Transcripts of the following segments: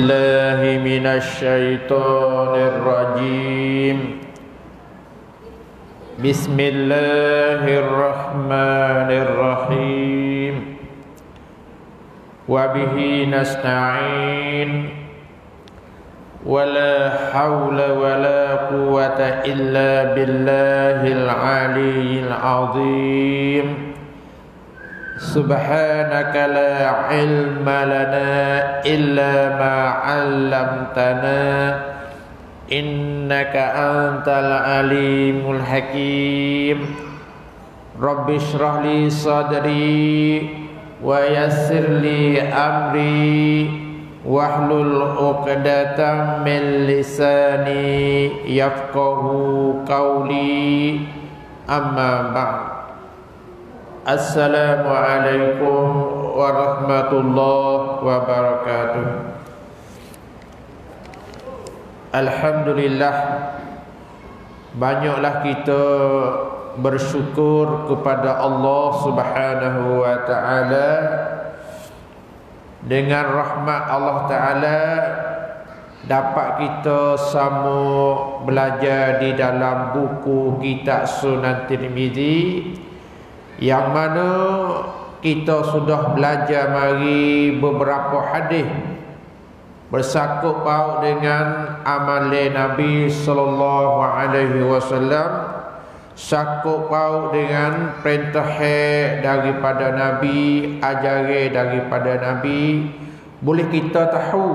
بالله من الشيطان الرجيم بسم الله الرحمن الرحيم وبه نستعين ولا حول ولا قوة إلا بالله العلي العظيم سبحانك لا علم لنا إلا ما علمتنا إنك أنت العليم الحكيم رب اشرح لي صدري ويسر لي أمري واحلل عقدة من لساني يفقه قولي أما بعد Assalamualaikum warahmatullahi wabarakatuh. Alhamdulillah, banyaklah kita bersyukur kepada Allah Subhanahu wa taala. Dengan rahmat Allah taala dapat kita sama belajar di dalam buku kitab Sunan Tirmizi, yang mana kita sudah belajar mari beberapa hadis bersangkut paut dengan amalan Nabi sallallahu alaihi wasallam, sangkut paut dengan perintah daripada Nabi, ajaran daripada Nabi. Boleh kita tahu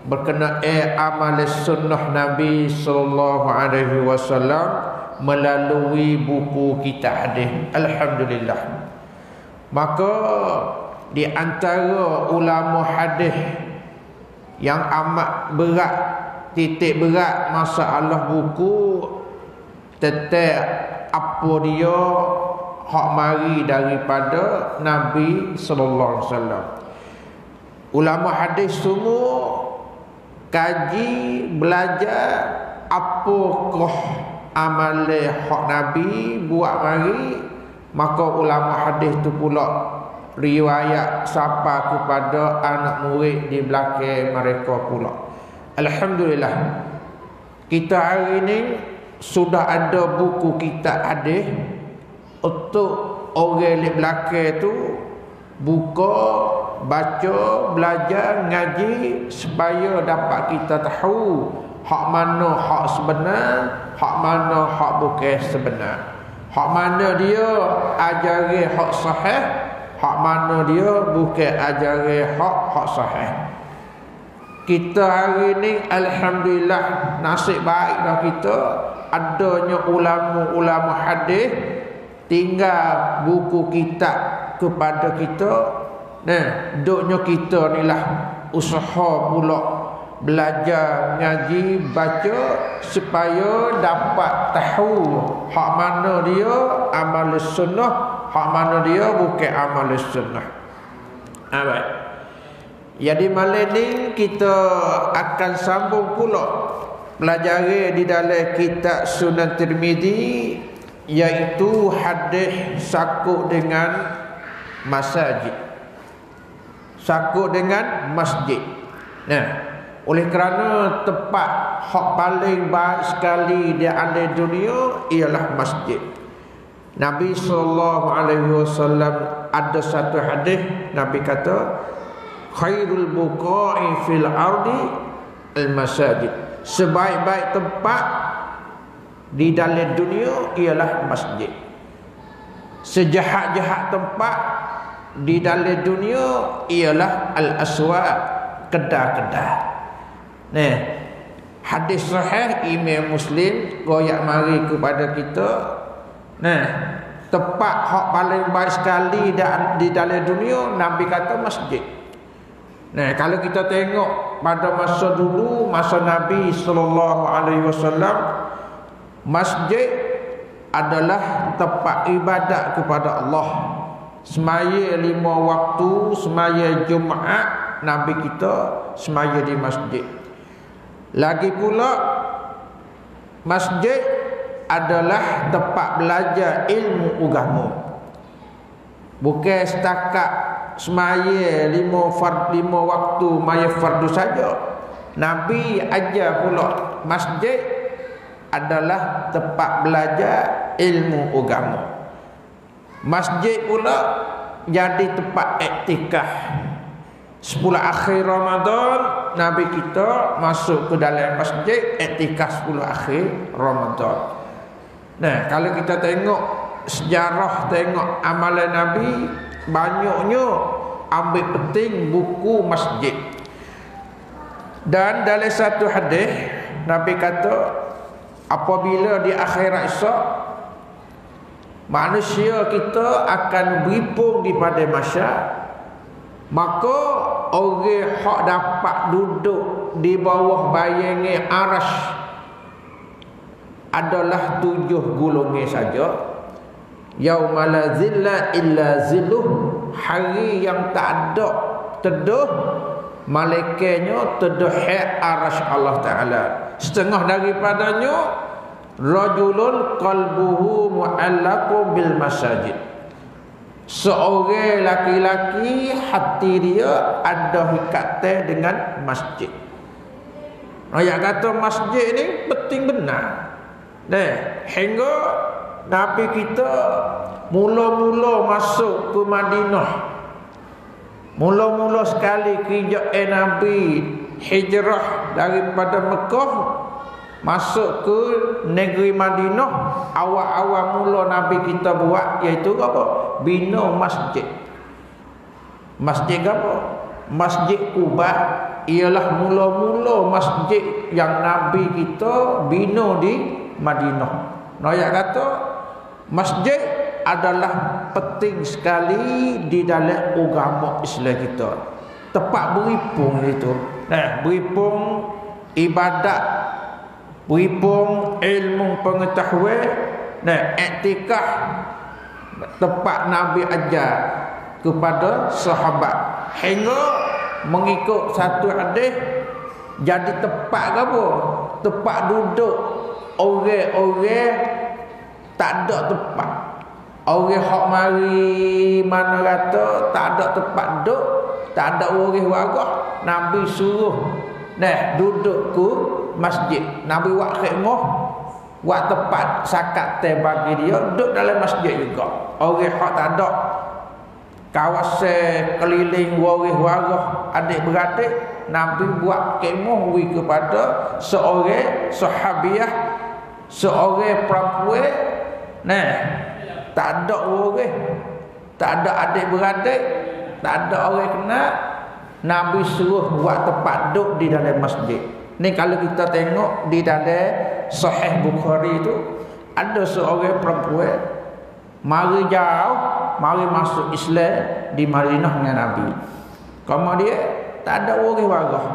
berkenaan amalan sunnah Nabi sallallahu alaihi wasallam melalui buku kitab hadis. Alhamdulillah. Maka di antara ulama hadis yang amat berat, titik berat masalah buku tentang apa dia hak mari daripada Nabi sallallahu alaihi wasallam. Ulama hadis semua kaji belajar apakah amalan hak Nabi buat mari. Maka ulama hadis tu pula riwayat siapa kepada anak murid di belakang mereka pula. Alhamdulillah, kita hari ini sudah ada buku kitab hadis untuk orang di belakang tu buka, baca, belajar, ngaji, supaya dapat kita tahu hak mana hak sebenar, hak mana hak bukan sebenar, hak mana dia ajaran hak sahih, hak mana dia bukan ajaran hak sahih. Kita hari ni alhamdulillah, nasib baiklah kita adanya ulama-ulama hadis tinggal buku kitab kepada kita. Nah, duknya kita ni lah usaha pula belajar, ngaji, baca, supaya dapat tahu hak mana dia amal sunnah, hak mana dia bukan amal sunnah. Baik. Jadi malam ni kita akan sambung pula belajar di dalam kitab Sunan Tirmizi, iaitu hadis sakut dengan masjid. Sakut dengan masjid. Nah, oleh kerana tempat hak paling baik sekali di alam dunia ialah masjid. Nabi sallallahu alaihi wasallam ada satu hadis, Nabi kata khairul buqa'i fil ardi al masajid. Sebaik-baik tempat di dalam dunia ialah masjid. Sejahat-jahat tempat di dalam dunia ialah al aswaq, kedai-kedai. Nah, hadis sahih Imam Muslim goyak mari kepada kita. Nah, tempat hak paling baik sekali di dalam dunia Nabi kata masjid. Nah, kalau kita tengok pada masa dulu, masa Nabi sallallahu alaihi wasallam, masjid adalah tempat ibadat kepada Allah. Semaya 5 waktu, semaya Jumaat, Nabi kita semaya di masjid. Lagi pula masjid adalah tempat belajar ilmu agama. Bukan setakat semaya lima waktu maya fardu saja. Nabi ajar pula masjid adalah tempat belajar ilmu agama. Masjid pula jadi tempat iktikaf. 10 akhir Ramadan Nabi kita masuk ke dalam masjid iktikaf 10 akhir Ramadan. Nah, kalau kita tengok sejarah, tengok amalan Nabi, banyaknya ambil penting buku masjid. Dan dalam satu hadis Nabi kata, apabila di akhirat esok manusia kita akan berhimpun di pada masyar, maka orang hak dapat duduk di bawah bayangan arash adalah 7 golongan saja. Yauma la zilla illa zilluh, hari yang tak ada teduh, malaikatnya teduh arash Allah Ta'ala. Setengah daripadanya rajulun qalbuhu mu'allaqun bil masajid, seorang laki-laki hati dia ada ikatan dengan masjid. Ayat kata masjid ni penting benar. Hingga Nabi kita mula-mula masuk ke Madinah, mula-mula sekali kerjaan Nabi hijrah daripada Mekah masuk ke negeri Madinah, awal-awal mula Nabi kita buat iaitu apa? Bina masjid. Masjid apa? Masjid Quba ialah mula-mula masjid yang Nabi kita bina di Madinah. Ayat kata masjid adalah penting sekali di dalam agama Islam kita. Tempat berhimpun itu. Berhimpun ibadat, berhimpun ilmu pengetahuan, iktikaf, tempat Nabi ajar kepada sahabat, hingga mengikut satu hadis jadi tempat apa? Tempat duduk orang-orang tak ada tempat. Orang hak mari mana kata tak ada tempat duduk, tak ada orang warah, Nabi suruh duduk ke masjid. Nabi buat khidmah, buat tempat sakat teh bagi dia duduk dalam masjid juga. Orang hak tak ada kawasan keliling waris-waris adik-beradik, Nabi buat khidmah kepada seorang sahabiah, seorang perempuan, tak ada orang, tak ada adik-beradik, tak ada orang kenal, Nabi suruh buat tempat duduk di dalam masjid. Ni kalau kita tengok di dalam Sahih Bukhari itu ada seorang perempuan mari jauh, mari masuk Islam di Madinah dengan Nabi. Kemudian tak ada orang warah,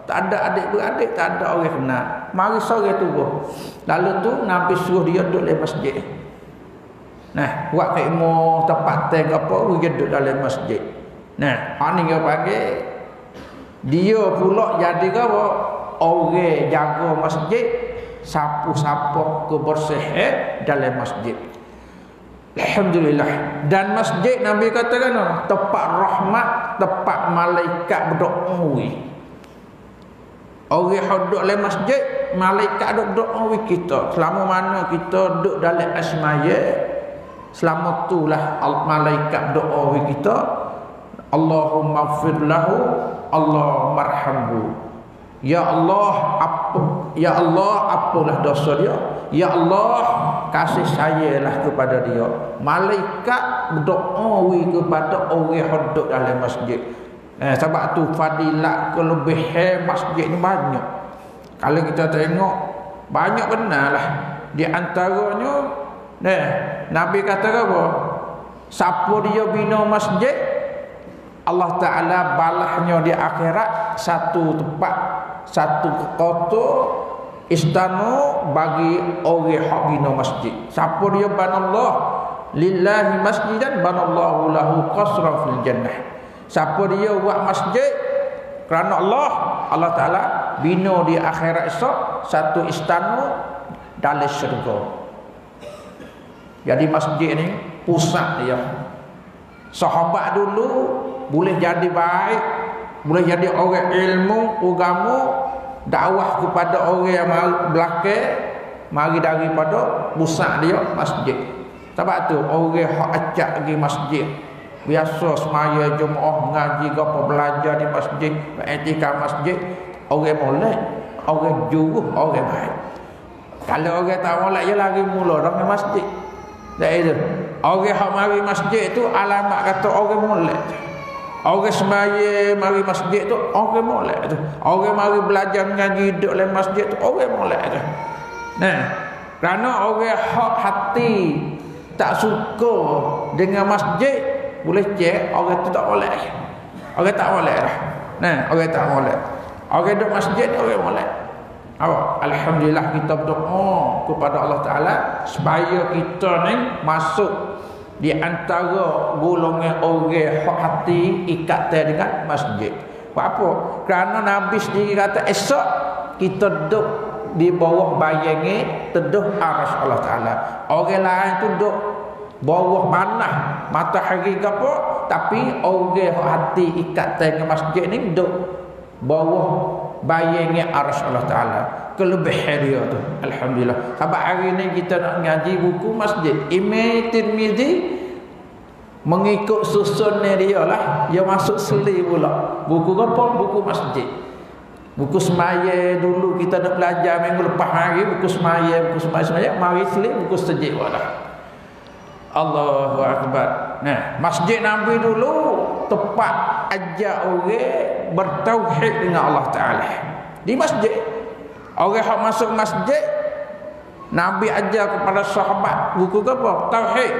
tak ada adik-beradik, tak ada orang kenal. Mari sore turun. Lalu tu Nabi suruh dia duduk dalam masjid. Buat khidmah tempat teh apa, dia duduk dalam masjid. Ni dia panggil dia pula jadi apa? Orang jaga masjid, sapu-sapu kebersihan dalam masjid. Alhamdulillah. Dan masjid Nabi katakan tempat rahmat, tempat malaikat berdoa. Orang duduk dalam masjid, malaikat berdoa kita. Selama mana kita duduk dalam asmaya, selama itulah malaikat berdoa kita. Allahumma ighfir lahu, Allahumma arhamhu. Ya Allah, apalah dosa dia. Ya Allah, kasih sayalah kepada dia. Malaikat berdoa kepada orang yang duduk dalam masjid. Sebab tu fadilat kelebihan masjid ni banyak. Kalau kita tengok banyak benarlah. Di antaranya Nabi kata apa? Siapa dia bina masjid, Allah Ta'ala balahnya di akhirat satu tempat, satu kota istana bagi orang hak bina masjid. Siapa dia banallah lillahi masjidan banallahu lahu qasran fil jannah. Siapa dia buat masjid kerana Allah Ta'ala bina di akhirat esok satu istana dalam syurga. Jadi masjid ni pusat dia. Sahabat dulu boleh jadi baik, boleh jadi orang ilmu agama, dakwah kepada orang yang belakang, mari daripada busak dia masjid. Sebab tu orang hak acak pergi masjid, biasa semaya Jumaat mengaji gapo belajar di masjid, iktikaf masjid, orang molek, orang juruh, orang baik. Kalau orang tak molek je lari mula dak masjid. Tak itu. Orang hak mari masjid tu alamat kata orang molek. Orang semaya mari masjid tu orang molek tu. Orang mari belajar mengaji duduk dalam masjid tu orang molek tu. Nah, kerana orang hak hati tak suka dengan masjid, boleh cek orang tu tak molek. Orang tak molek dah. Nah, orang tak molek. Orang duduk masjid orang molek. Apa? Alhamdulillah kita berdoa kepada Allah Ta'ala supaya kita ni masuk di antara golongan orang hak hati ikatan dengan masjid. Apa? Kerana Nabi sendiri kata esok kita duduk di bawah bayangan teduh arsy Allah Ta'ala. Orang lain tu duduk bawah panah matahari ke apa, tapi orang hak hati ikatan dengan masjid ni duduk bawah bayangnya arsy Allah Ta'ala. Kelebihan dia tu, alhamdulillah. Sebab hari ni kita nak ngaji buku masjid, Imam Tirmizi mengikut susunnya dia lah, dia masuk seli pula. Buku apa? Buku masjid. Buku semaya dulu kita nak belajar minggu lepas hari, buku semaya, mari seli buku sejik wadah. Allahu Akbar. Nah, masjid Nabi dulu tempat ajak orang bertauhid dengan Allah Ta'ala. Di masjid, orang yang masuk masjid, Nabi ajar kepada sahabat buku apa? Tauhid,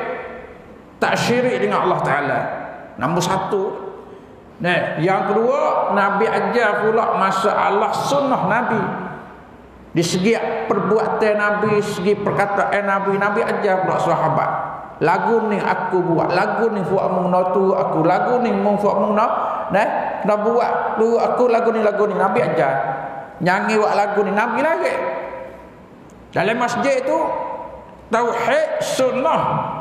tak syirik dengan Allah Ta'ala. Nombor satu. Nah, yang kedua, Nabi ajar pula masalah sunnah Nabi. Di segi perbuatan Nabi, segi perkataan Nabi, Nabi ajar pula sahabat. Lagu ni aku buat, lagu ni buat mengenatu aku, lagu ni buat mengenat, nak buat lu aku lagu ni Nabi ajar. Nyanyi buat lagu ni Nabi lagi. Dalam masjid tu tauhid sunnah.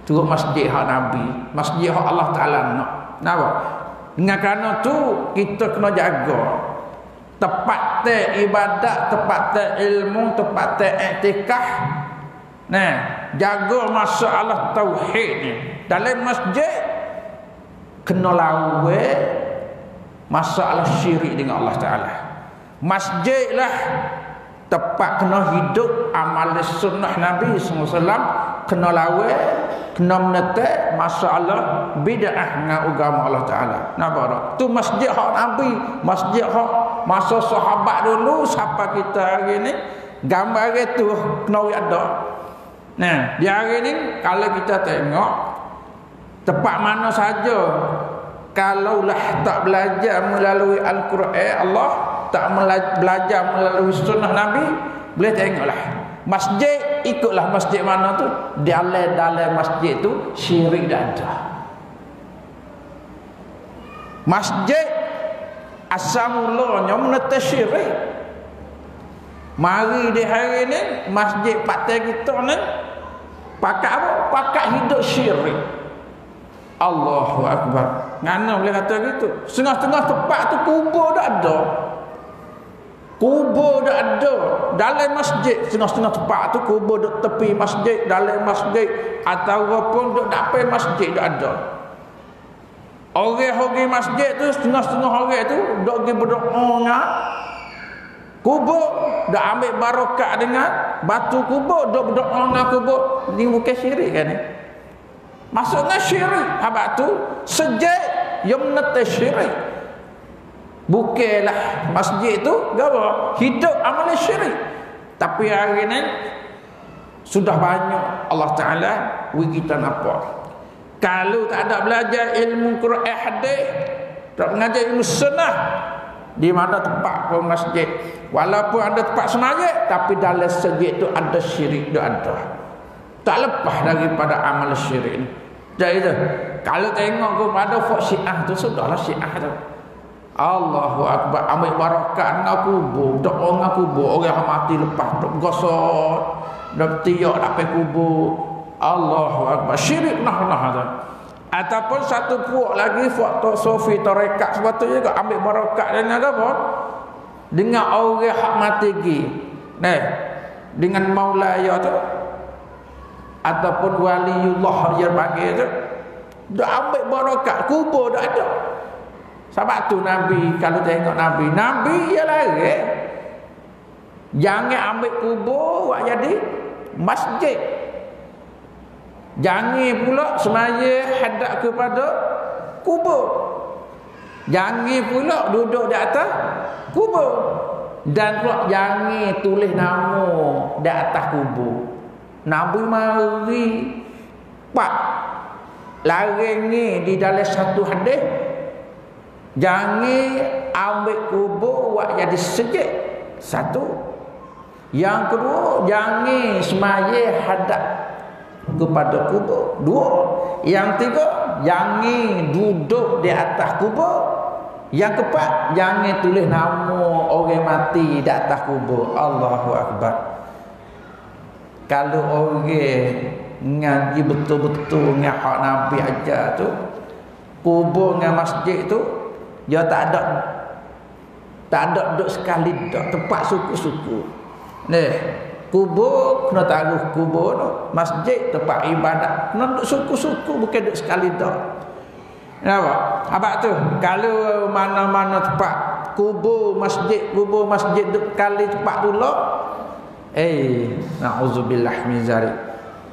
Tu masjid hak Nabi, masjid hak Allah Taala nak. Napa? Dengan kerana tu kita kena jaga tempat ibadat, tempat ilmu, tempat i'tikaf. Nah, jaga masalah tauhid ni. Dalam masjid kena lawan masalah syirik dengan Allah Taala. Masjid lah tempat kena hidup amal sunnah Nabi SAW, kena lawan, kena menetek masalah bid'ah dengan agama Allah Taala. Nampak tak? Tu masjid hak Nabi, masjid hak masa sahabat dulu, siapa kita hari ni gambar itu kena ada. Nah, di hari ni kalau kita tengok tempat mana saja, kalaulah tak belajar melalui Al-Quran Allah, tak belajar melalui sunnah Nabi, boleh tengoklah masjid, ikutlah masjid mana tu, dalam masjid tu syirik dah ada. Masjid asal mulanya menetes syirik. Mari di hari ni masjid partai kita ni pakat apa? Pakat hidup syirik. Allahu Akbar. Ngana boleh kata gitu? Setengah-setengah tempat tu kubur dah ada. Kubur dah ada dalam masjid. Setengah-setengah tempat tu kubur duk tepi masjid, dalam masjid, atau pun duk depan masjid dah ada. Orang-orang masjid tu, setengah-setengah orang tu duk pergi berdoa dengan kubur, dah ambil barakah dengan batu kubur, duk berdoa dengan kubur. Ini bukan syirik kan ni? Maksudnya syirik. Habaq tu sejak yang menetes syirik. Bukanlah masjid tu gapo hidup amal syirik. Tapi hari ni sudah banyak Allah Taala bagi kita nampak. Kalau tak ada belajar ilmu Quran hadis, tak mengajar ilmu sunnah, di mana tempat pun masjid, walaupun ada tempat sembahyang, tapi dalam masjid itu ada syirik, ada. Tak lepas daripada amal syirik ni. Jadi tu, kalau tengok kepada fuk Syiah tu, sudahlah Syiah tu. Allahu Akbar, ambil barakah dengan kubur, doa dengan kubur, orang yang mati lepas duk gosok, duk tiak dapat kubur. Allahu Akbar, syirik nah tu. Ataupun satu puak lagi foto sofi tarekat sepatutnya juga ambil barokat dengan apa? Dengan orang hak mati gi. Nah, dengan maulaya tu ataupun waliullah yang panggil tu dah ambil barokat kubur dah ada. Sebab tu Nabi kalau tengok Nabi ia lari. Jangan ambil kubur buat jadi masjid. Jangan pula semaya hadap kepada kubur. Jangan pula duduk di atas kubur. Dan pula jangan tulis nama di atas kubur. Nabi mari pak larang ni di dalam satu hadis, jangan ambil kubur buat jadi sujud. Satu. Yang kedua, jangan semaya hadap kepada kubur. Dua. Yang tiga, jangan duduk di atas kubur. Yang keempat, jangan tulis nama orang mati di atas kubur. Allahu Akbar. Kalau orang ngaji betul-betul dengan hak Nabi ajar tu, kubur dengan masjid tu, dia tak ada duduk sekali dak, tempat suku-suku. Nih, kubur kena taruh kubur tu, masjid tempat ibadat kena duduk suku-suku, bukan duduk sekali dak. Nampak? Abang tu kalau mana-mana tempat kubur masjid duduk kali tempat dulu, na'udzubillah min zalik.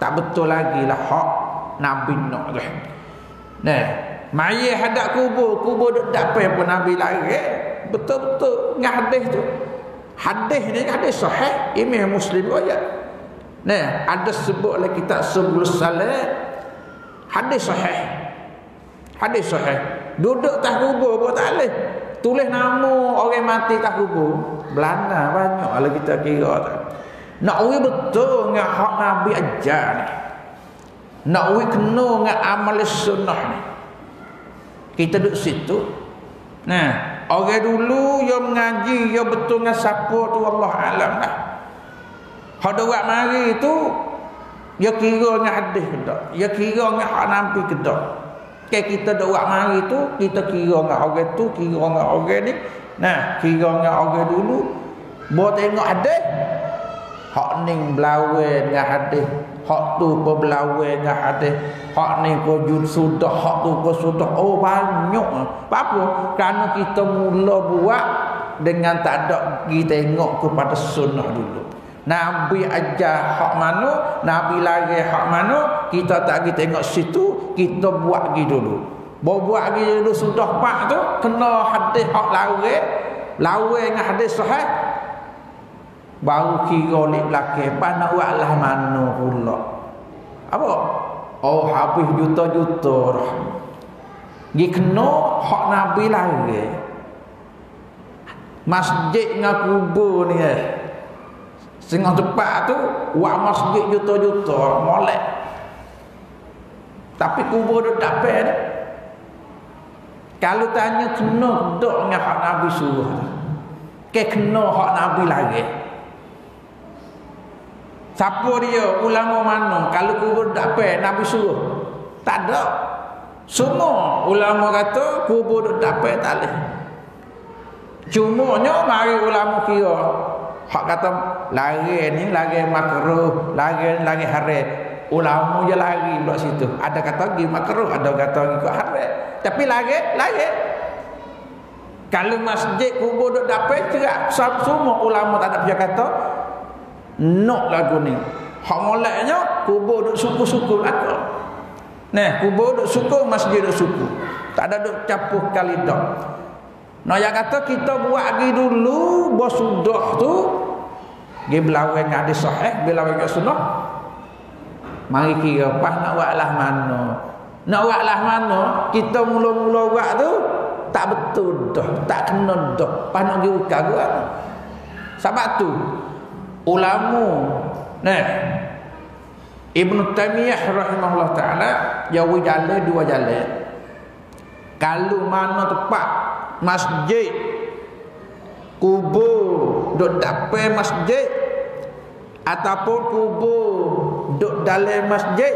Tak betul lagi lah hak Nabi nak tu. Nah, mai hadap kubur duk dapat pun Nabi lari. Betul-betul dengan hadis tu. Hadis ni hadis sahih, Imam Muslim riwayat. Nah, ada sebut dalam kitab Subul Salat. Hadis sahih. Hadis sahih. Duduk atas kubur pun tak boleh. Tulis nama orang mati atas kubur. Belanda banyak kalau kita kira tu. Nak we betul dengan hak Nabi ajar ni. Nak we kena dengan amal sunnah ni. Kita duduk situ. Nah, orang dulu yang mengaji, yang betul dengan siapa tu Allah alam lah. Hak buat mari tu, dia kira dengan hadis ke tak? Dia kira dengan hak Nabi ke tak? Kita buat mari tu, kita kira dengan orang tu, kira dengan orang ni. Nah, kira dengan orang dulu. Bawa tengok hadis. Hak ni berlawan dengan hadis, hak tu pun berlawan dengan hadis, hak ni pun sudah, hak tu pun sudah. Oh banyak. Apa? Kerana kita mula buat dengan tak ada pergi tengok kepada sunnah dulu. Nabi ajar hak mana, Nabi lari hak mana, kita tak pergi tengok situ, kita buat pergi dulu. Buat pergi dulu sudah pak tu, kena hadis hak lawan dengan hadis sahih. Baru kira lik belakang nak buat lah mana pula. Apa? Oh habis juta-juta. Dia kena hak Nabi lagi. Masjid dengan kubur ni setengah cepat tu buat masjid juta-juta molek. Tapi kubur tu tak apa dah. Kalau tanya kena dok dengan hak Nabi suruh. Kena hak Nabi lagi. Siapa dia? Ulama mana? Kalau kubur tak apa, Nabi suruh. Tak ada. Semua ulama kata kubur tak apa, tak boleh. Cumanya mari ulama kira. Hak kata lari ni lari makruh, lari haram. Ulama je lari pula situ. Ada kata pergi makruh, ada kata pergi ke haram. Tapi lari. Kalau masjid kubur tak apa, cerak. Semua ulama tak ada percaya kata nok lagu ni. Hak moleknya kubur duk suku-suku belaka. Nah, kubur duk suku, masjid duk suku. Tak ada duk capuh kali dak. Nah, yang kata kita buat lagi dulu bos sudah tu dia berlawan dengan hadis sahih, berlawan dengan sunnah. Mari kira pas nak buat lah mana. Nak buat lah mana, kita mula-mula buat tu tak betul dah, tak kena dah. Pas nak pergi buka gua. Sebab tu ulama Ibn Taimiyah rahimahullah ta'ala jauh jalan dua jalan. Kalau mana tempat masjid kubur duk dapat masjid ataupun kubur duk dalam masjid,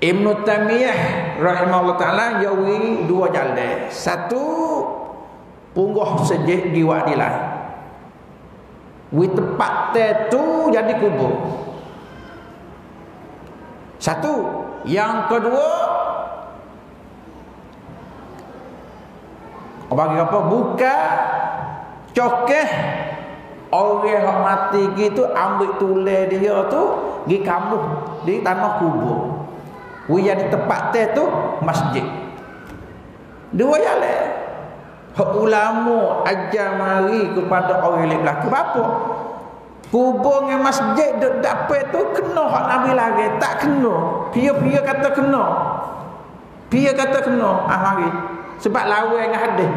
Ibn Taimiyah rahimahullah ta'ala jawi dua jalan. Satu, pungguh sejik jiwa dilai. Wi tempat tu jadi kubur. Satu. Yang kedua, bagi apa? Buka cokeh orang yang mati gitu, ambil tulen dia tu pergi kambuh di tanah kubur. Yang di tempat tu masjid. Dua jalan. Hak ulama ajar mari kepada orang yang berlaku apa? Kubur dengan masjid duk dapat tu kena hak Nabi lagi, tak kena. Pia-pia kata kena. Pia kata kena. Mari. Sebab lawan dengan hadis.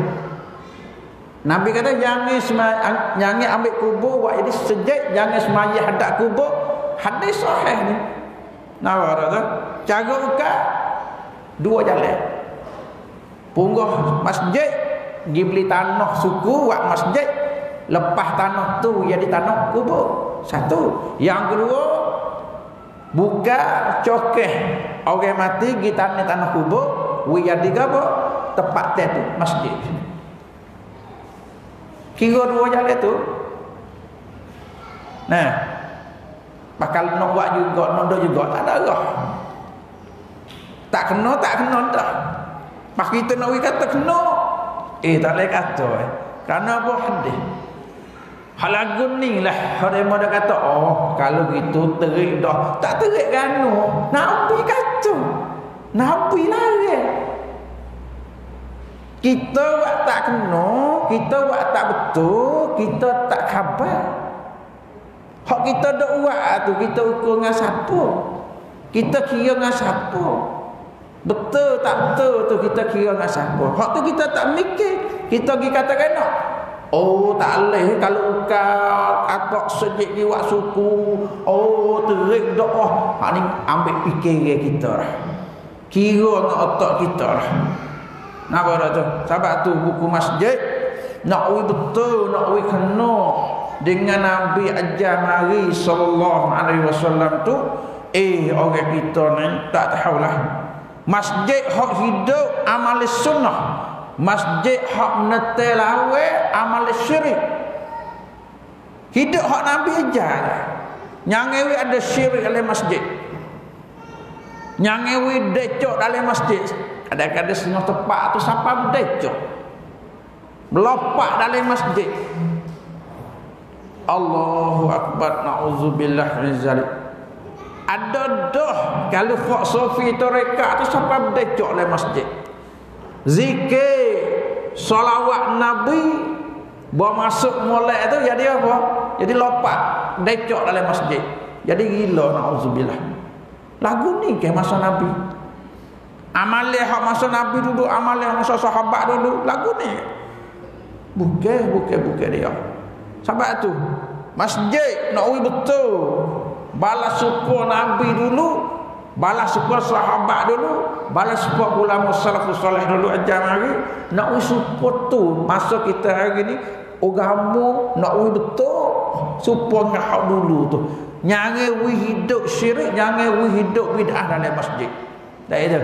Nabi kata jangan ambil kubur buat jadi sejid, jangan semaya hadap kubur. Hadis sahih ni. Nampak tak tu? Cara buka dua jalan. Pungguh masjid, pergi beli tanah suku buat masjid, lepas tanah tu jadi tanah kubur. Satu. Yang kedua, buka cokeh orang mati pergi tanah kubur, jadi apa? Tempat tu masjid. Kira dua jalan tu. Nah, bakal nak buat juga, nak juga tak ada arah. Tak kena dah. Pak kita nak kata kena. Tak boleh kata. Kerana apa hadis? Hal lagu ni lah orang yang kata, oh kalau gitu terik dah. Tak terik kan? Nabi kata. Nabi lari. Kita buat tak kena, kita buat tak betul, kita tak khabar. Hak kita dak buat tu kita ukur dengan siapa? Kita kira dengan siapa? Betul tak betul tu kita kira dengan siapa? Hak tu kita tak mikir. Kita pergi katakan nak. Oh tak boleh kalau ukar atok sejik jiwa suku. Oh terik dak. Hak ni ambil fikir kita lah. Kira dengan otak kita lah. Napa dah tu? Sebab tu buku masjid nak betul, nak kena dengan Nabi ajar mari sallallahu alaihi wasallam tu orang kita ni tak tahulah. Masjid hak hidup amal sunnah, masjid hak menetel lawe amal syirik. Hidup hak Nabi ajar. Nyangewi ada syirik dalam masjid. Nyangewi decok dalam masjid. Kadang-kadang setengah tepat tu sampai decok. Melopak dalam masjid. Allahu akbar, na'udzubillah min zalik. Ada dah kalau hak sofi tarekat tu sampai decok dalam masjid. Zikir selawat Nabi bawa masuk molek tu jadi apa? Jadi lopak, decok dalam masjid. Jadi gila, na'udzubillah. Lagu ni ke masa Nabi. Amalnya hak masa Nabi dulu, amalnya masa sahabat dulu, lagu ni. Bukan dia. Sebab tu masjid nak betul. Balas syukur Nabi dulu, balas syukur sahabat dulu, balas syukur ulama salafus soleh dulu ajar mari. Nak syukur tu masa kita hari ni agama nak betul. Syukur dengan hak dulu tu. Jangan hidup syirik, jangan hidup bid'ah dalam masjid. Tak itu.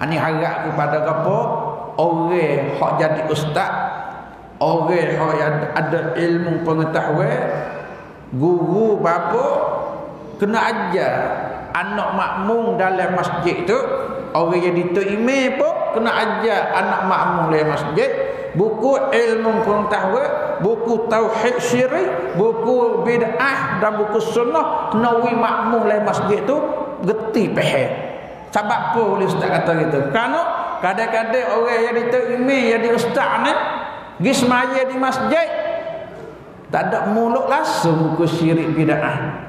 Ini harap kepada apa? Orang hak jadi ustaz, orang hak ada ilmu pengetahuan, guru bapa kena ajar anak makmum dalam masjid tu. Orang yang diterima pun kena ajar anak makmum dalam masjid buku ilmu pengetahuan, buku tauhid syirik, buku bid'ah dan buku sunnah. Kena wi makmum dalam masjid tu geti faham. Sebab apa boleh ustaz kata gitu? Kerana kadang-kadang orang yang diterima jadi ustaz ni pergi semaya di masjid tak ada mulut langsung ke syirik bid'ah.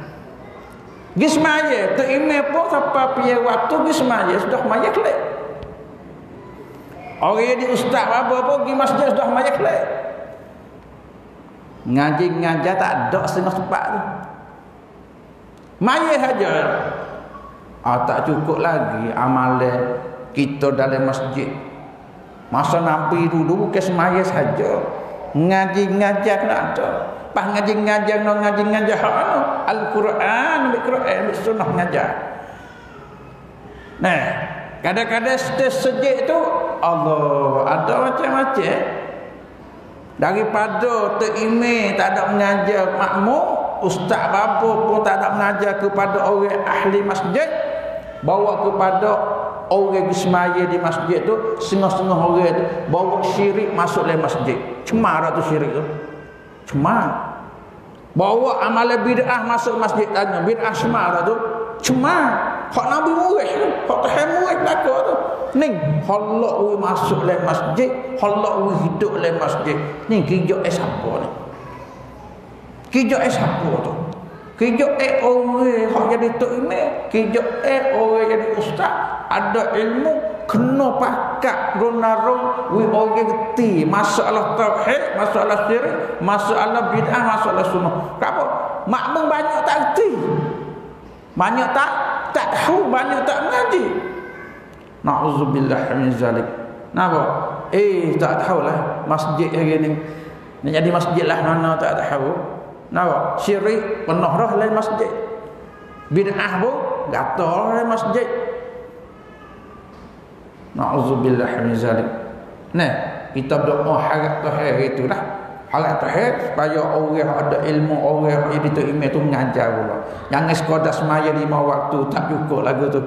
Pergi semaya terima pun sampai punya waktu pergi semaya sudah maya kelak. Orang yang di ustaz apa pun pergi masjid sudah maya kelak. Ngaji-ngajar tak ada setengah tempat tu. Maya saja. Tak cukup lagi amalan kita dalam masjid. Masa Nabi dulu bukan semaya saja. Ngaji-ngajar kena ada. Pas ngaji-ngajar Al-Quran, ambil Quran, ambil sunnah ngajar. Nah, kadang-kadang sejik tu Allah ada macam-macam. Daripada terimej tak ada mengajar makmum, ustaz bapa pun tak ada mengajar kepada orang ahli masjid, bawa kepada orang semaya di masjid tu, setengah-setengah orang tu bawa syirik masuk dalam masjid. Cemar tu syirik tu. Cemar. Bawa amalan bid'ah masuk masjid, tanya bid'ah cemar tu. Cemar. Hak Nabi murid tu, hak Tuhan murid belaka tu. Ni halak we masuk dalam masjid, halak we hidup dalam masjid. Ni kijak siapa ni? Kijak siapa tu? Kijak orang hak jadi tok imam, kijak orang jadi ustaz, ada ilmu kena pakat ronarong we orang geti masalah tauhid, masalah syirik, masalah bid'ah, masalah sunnah. Kenapa? Makmum banyak tak geti. Banyak tak tahu, banyak tak mengaji. Na'udzubillah min zalik. Napa? Tak tahulah masjid hari ni. Nak jadi masjid lah mana tak tahu. Napa? Syirik penuh dah dalam masjid. Bid'ah pun gatal dalam masjid. Na'udzubillah min zalik. Nah, kita berdoa harap Tuhan itulah. Harap Tuhan supaya orang ada ilmu, orang yang diterima tu mengajar pula. Jangan sekadar semaya 5 waktu tak cukup lagu tu.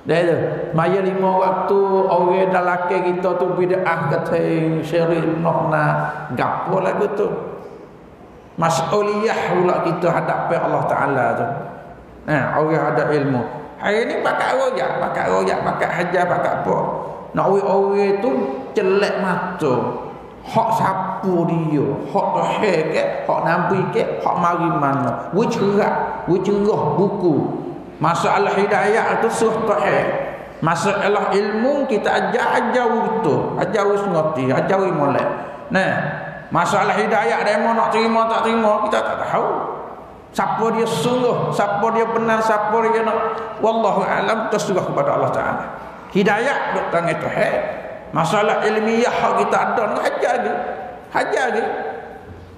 Dah tu, semaya 5 waktu orang dah laki kita tu bid'ah kata syirik nak gapo lagu tu. Mas'uliyah pula kita hadapi Allah Taala tu. Orang ada ilmu. Hari ni pakai royak, pakai hajar, pakai apa. Nak orang tu celak mata. Hak siapa dia, hak Tuhan ke, hak Nabi ke, hak mari mana. We cerah buku. Masalah hidayah tu suruh Tuhan. Masalah ilmu kita ajar itu, ajar ngerti, ajar molek. Nah, masalah hidayah demo nak terima tak terima kita tak tahu. Siapa dia sungguh, siapa dia benar, siapa dia nak, wallahu alam, terserah kepada Allah Taala. Hidayah duk tangan Tuhan. Masalah ilmiah hak kita ada ni hajar lagi.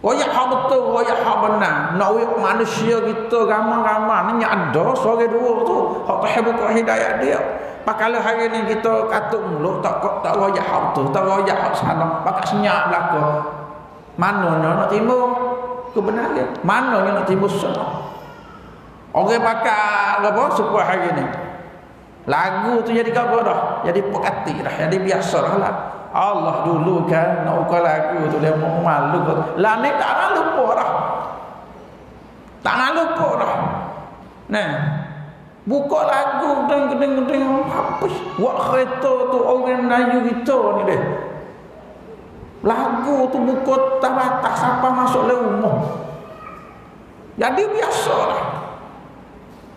Royak hak betul, royak hak benar. Nak manusia kita ramai-ramai ni ada seorang dua tu hak Tuhan buka hidayah dia. Pakala hari ni kita katuk mulut tak royak hak betul, tak royak hak salah, pakai senyap belaka. Mananya nak timbul kebenaran, mananya nak timbul salah. Orang pakai apa supaya hari ni lagu tu jadi apa dah? Jadi pekati dah, jadi biasa lah. Allah dulu kan nak ukur lagu tu dia mau malu. Lah ni tak nak lupa dah. Tak nak lupa dah. Nah, buka lagu gedeng-gedeng habis. Wak kereta tu orang Melayu kita ni deh. Lagu tu buka tak batas sampai masuk le rumah. Jadi biasa lah.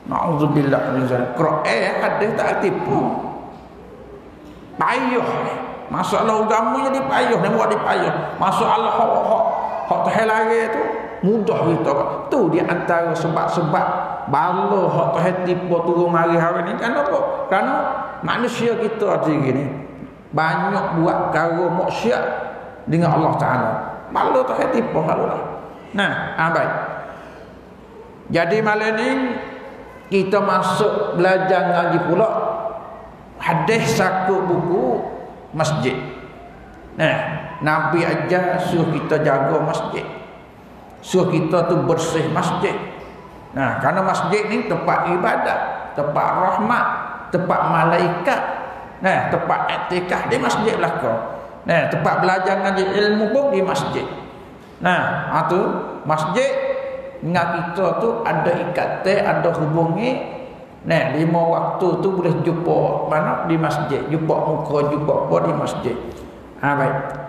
Na'udzubillah min zalik. Quran hadis tak tipu. Payah. Masalah agama jadi payah, nak buat dipayah. Masalah hak Tuhan lari tu mudah kita. Tu di antara sebab-sebab bala hak Tuhan tipu turun mari hari ni kan apa? Kerana manusia kita hari ni banyak buat perkara maksiat dengan Allah Taala. Bala Tuhan tipu halulah. Nah, baik. Jadi malam ni kita masuk belajar ngaji pula hadis sakut buku masjid. Nah, Nabi ajar suruh kita jaga masjid. Suruh kita tu bersih masjid. Nah, kerana masjid ni tempat ibadat, tempat rahmat, tempat malaikat. Nah, tempat iktikaf di masjid belaka. Nah, tempat belajar ngaji ilmu pun di masjid. Nah, tu masjid dengan kita tu ada ikatan, ada hubungi. Nah, 5 waktu tu boleh jumpa mana di masjid, jumpa muka, jumpa apa di masjid. Baik.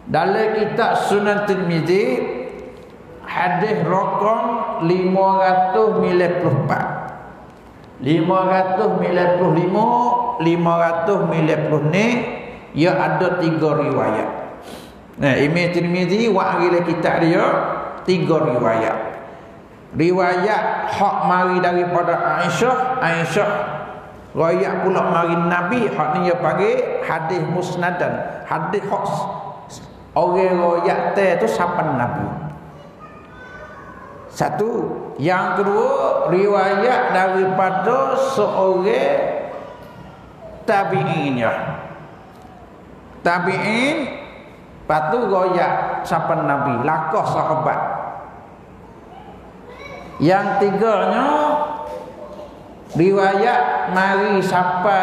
Dalam kitab Sunan Tirmizi hadis rakam 594. 595 ni ia ada 3 riwayat. Nah, Imam Tirmizi wa'il kitab dia 3 riwayat. Riwayat hak mari daripada Aisyah riwayat pula mari Nabi, hak ni dia panggil hadis musnadan. Hadis hak orang riwayat tu siapa Nabi. Satu. Yang kedua, riwayat daripada seorang tabi'in ya. Tabi'in patu royak siapa Nabi, lakah sahabat. Yang tiganya riwayat mari siapa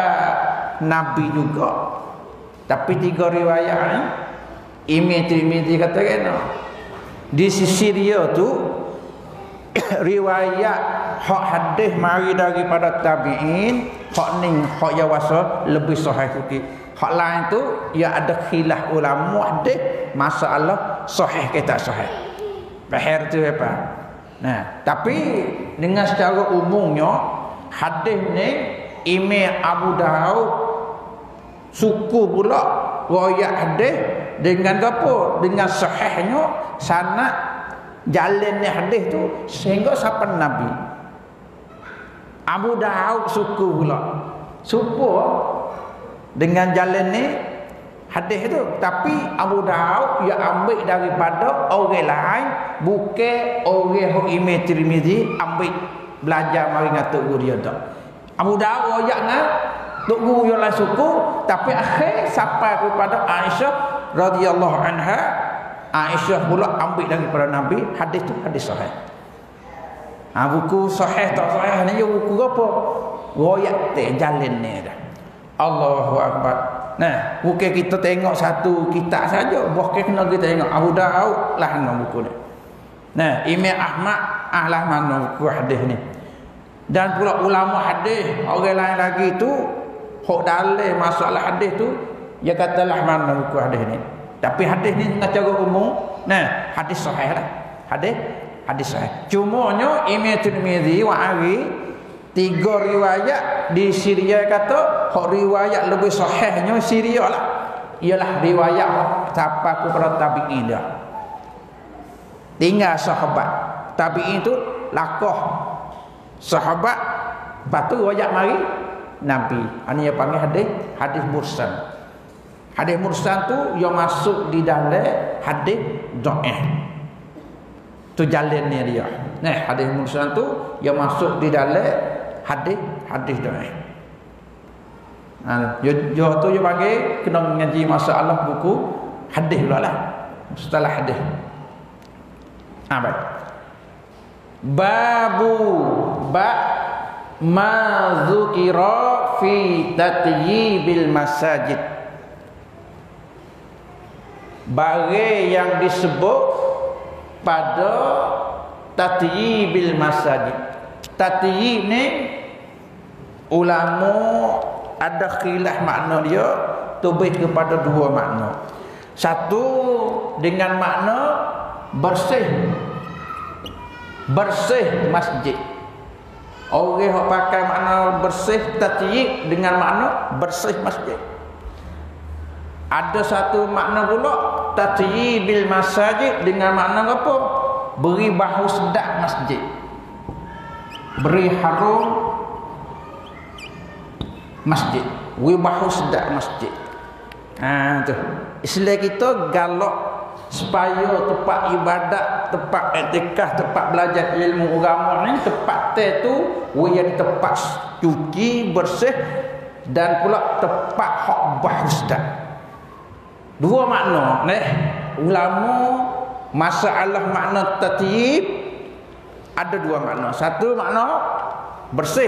Nabi juga. Tapi tiga riwayat ni Imam Tirmizi kata kena di sisi dia tu riwayat hak hadis mari daripada tabi'in, hak ni hak yang wasa lebih sahih sikit. Hak lain tu ya ada khilaf ulama hadis masalah sahih ke tak sahih. Bahar tu apa? Nah, tapi dengan secara umumnya hadis ni Imam Abu Daud suku pula riwayat hadis dengan apa? Dengan sahihnya sanad jalannya hadis tu sehingga sampai Nabi. Abu Daud suku pula dengan jalan ni hadis tu, tapi Abu Daud dia ambil daripada orang lain, bukan orang Imam Tirmizi ambil belajar mari ngatuk guru dia tak. Abu Daud royak dengan tok guru yang lain suku, tapi akhir sampai kepada Aisyah radhiyallahu anha. Aisyah pula ambil daripada Nabi hadis tu hadis sahih. Buku sahih tak sahih ni buku apa? Royak teh jalan ni dah. Allahu akbar. Nah, bukan kita tengok satu kitab saja, bukan kena kita tengok Abu Daud lah nama buku ni. Nah, Imam Ahmad lah mana buku hadis ni. Dan pula ulama hadis, orang lain lagi tu hok dalil masalah hadis tu, dia katalah mana buku hadis ni. Tapi hadis ni secara umum, nah, hadis sahih lah. Hadis sahih. Cumanya Imam Tirmizi wa ari tiga riwayat di Syria kata hak riwayat lebih sahihnya Syria lah. Ialah riwayat sampai kepada tabi'in dah. Tinggal sahabat. Tabi'in tu lakah sahabat, patu riwayat mari Nabi. Ini yang panggil hadis mursal. Hadis mursal tu yang masuk di dalam hadis dhaif. Tu jalannya dia. Nah, hadis mursal tu yang masuk di dalam hadis dhaif. Yo tu yo bagi kena ngaji masalah buku hadis pula lah. Setelah hadis. Baik. Ba ma dzukira fi tatyibil masajid. Barang yang disebut pada tatyibil masajid. Tatyib ni ulama ada khilaf makna dia, lebih kepada dua makna. Satu dengan makna bersih masjid. Orang yang pakai makna bersih tatyib dengan makna bersih masjid. Ada satu makna pula tatyibil masajid dengan makna apa? Beri bau sedap masjid, beri harum masjid, beri bau sedap masjid. Tu Islam kita galak supaya tempat ibadat, tempat iktikaf, tempat belajar ilmu agama ni tempat tu yang tempat cuci bersih dan pula tempat hak bau sedap. Dua makna ulama masalah makna tatyib ada dua makna. Satu makna bersih.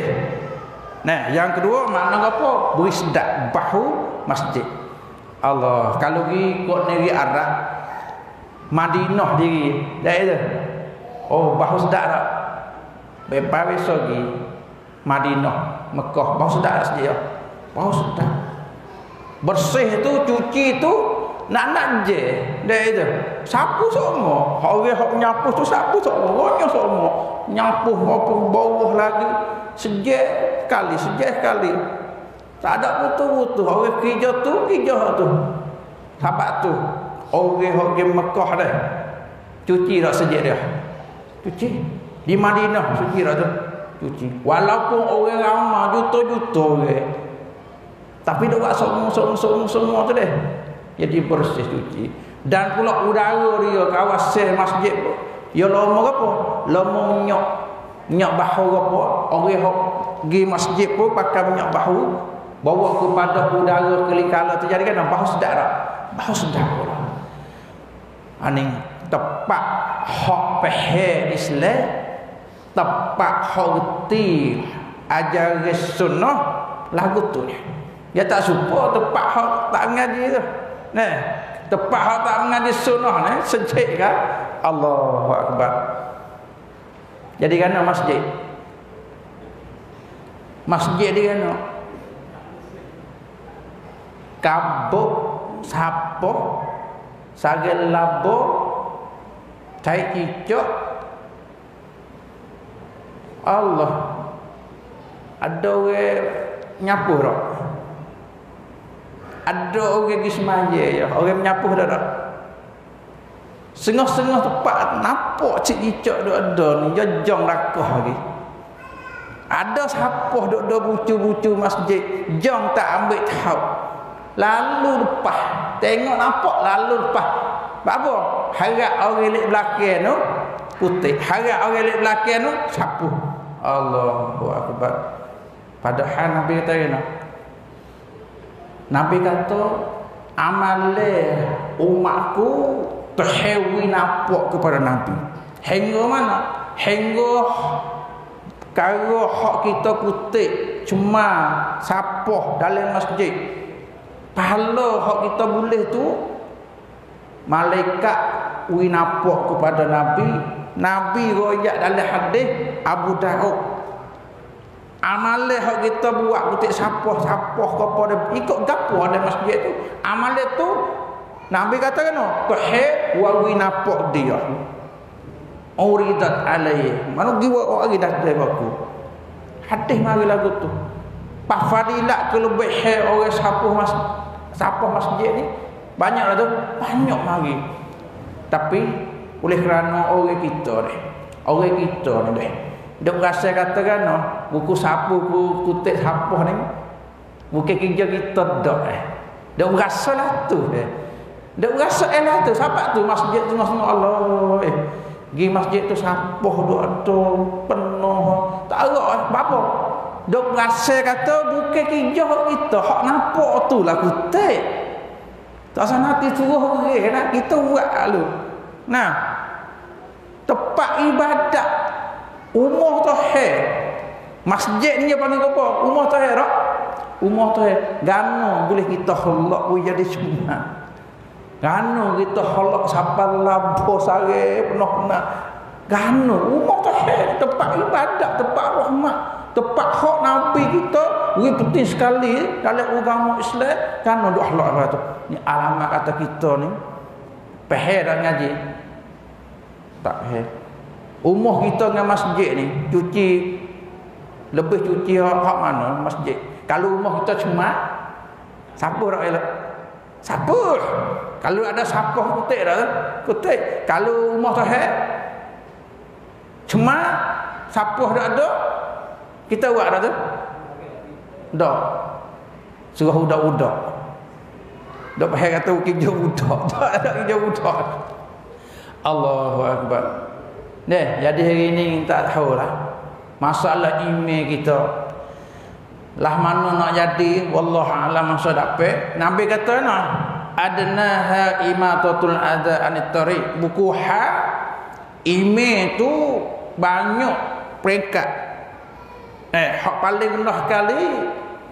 Nah, yang kedua makna apa? Beri sedap bau masjid. Allah, kalau pergi kot negeri Arab, Madinah diri, dah itu. Oh, bau sedap tak? Bepa besok pergi Madinah, Mekah, bau sedap tak dia? Bau sedap. Bersih tu, cuci tu nak je dah itu. Sapu semua. Orang hok nyapu tu sapu semua. Orangnya semua. Nyapu apa bawah lagi. Sejak sekali. Tak ada putus-putus. Orang kerja tu. Sahabat tu. Orang hok ke Mekah dah. Cuci dah sejak dia. Cuci. Di Madinah cuci dah tu. Cuci. Walaupun orang ramai juta-juta orang. Tapi dia buat semua tu deh. Jadi bersih cuci. Dan pula udara dia kawasan masjid Ya lomo apa? Lomo nyok bahu apa? Orang hok pergi masjid pun pakai minyak bahu, bawa kepada udara kelingkala tu jadi kan bahu sedap tak? Bahu sedap pula. Ani tepat hak pahal Islam, tepat hak reti ajaran sunnah lagu tu ni. Dia tak suka tepat hak tak mengaji tu. Nah, tepat hak tak mengaji sunnah ni sejik kan? Allahu akbar. Jadi kan masjid. Masjid dia kan kabuk sapoh sagel labo cai cicok Allah ada orang nyapu dak ada orang pergi semaja ya orang nyapu dak sengah-sengah tempat nampak cik cicok dak ada ni jojong rakah lagi ada sapoh dak ada bucu-bucu masjid jong tak ambil tahu lalu lepas tengok nampak lalu lepas apa harap orang lek belakang tu putih harap orang lek belakang tu sapu Allahu akbar padahal Nabi kata Nabi kata amale umatku terhewi nampak kepada Nabi hingga mana hingga kalau hak kita putih cuma sapoh dalam masjid pahala hak kita boleh tu malaikat wi nampak kepada Nabi royak dalam hadis Abu Daud amale hak kita buat putih sapoh kepada ikut gapo dalam masjid tu amale tu Nabi kata kan tuhib wa wi nampak dia uridat alaihi mana giwa orang dah dari aku hadis mari lagu tu pas fadilat kelebihan orang sapoh masjid ni banyaklah tu banyak mari tapi oleh kerana orang kita ni dia rasa katakan buku sapu kutip sapoh ni bukan kerja kita dak dia rasa lah tu dia rasa lah tu siapa tu masjid tu Allah pergi masjid tu sapoh duk ada penuh tak ada apa duk rasa kata bukan kerja kita hak nampak tu lah kutip tak sana hati suruh orang nak kita buat lalu nah tempat ibadat umur tahir masjid ni paling apa umur tahir tak umur tahir gano boleh kita holak boleh jadi sunat gano kita holak sapal labo sare penuh nak gano umur tahir tempat ibadat tempat rahmat tempat hak Nabi kita we penting sekali dalam agama Islam kan duk halak apa tu ni alamat kata kita ni pahal dah ngaji tak pahal umur kita dengan masjid ni cuci lebih cuci hak mana masjid kalau umur kita cuma sapu dak elok sapu kalau ada sapu kutip dah kutip kalau umur tahir cuma sapu dak ada kita buat dah tu dak suruh budak-budak dak payah kata kerja budak tak ada kerja budak Allahu akbar jadi hari ni tak tahulah masalah email kita lah mana nak jadi wallahu alam masa dapat Nabi kata adnaha imatatul adza anit tariq buku email tu banyak peringkat hak paling rendah kali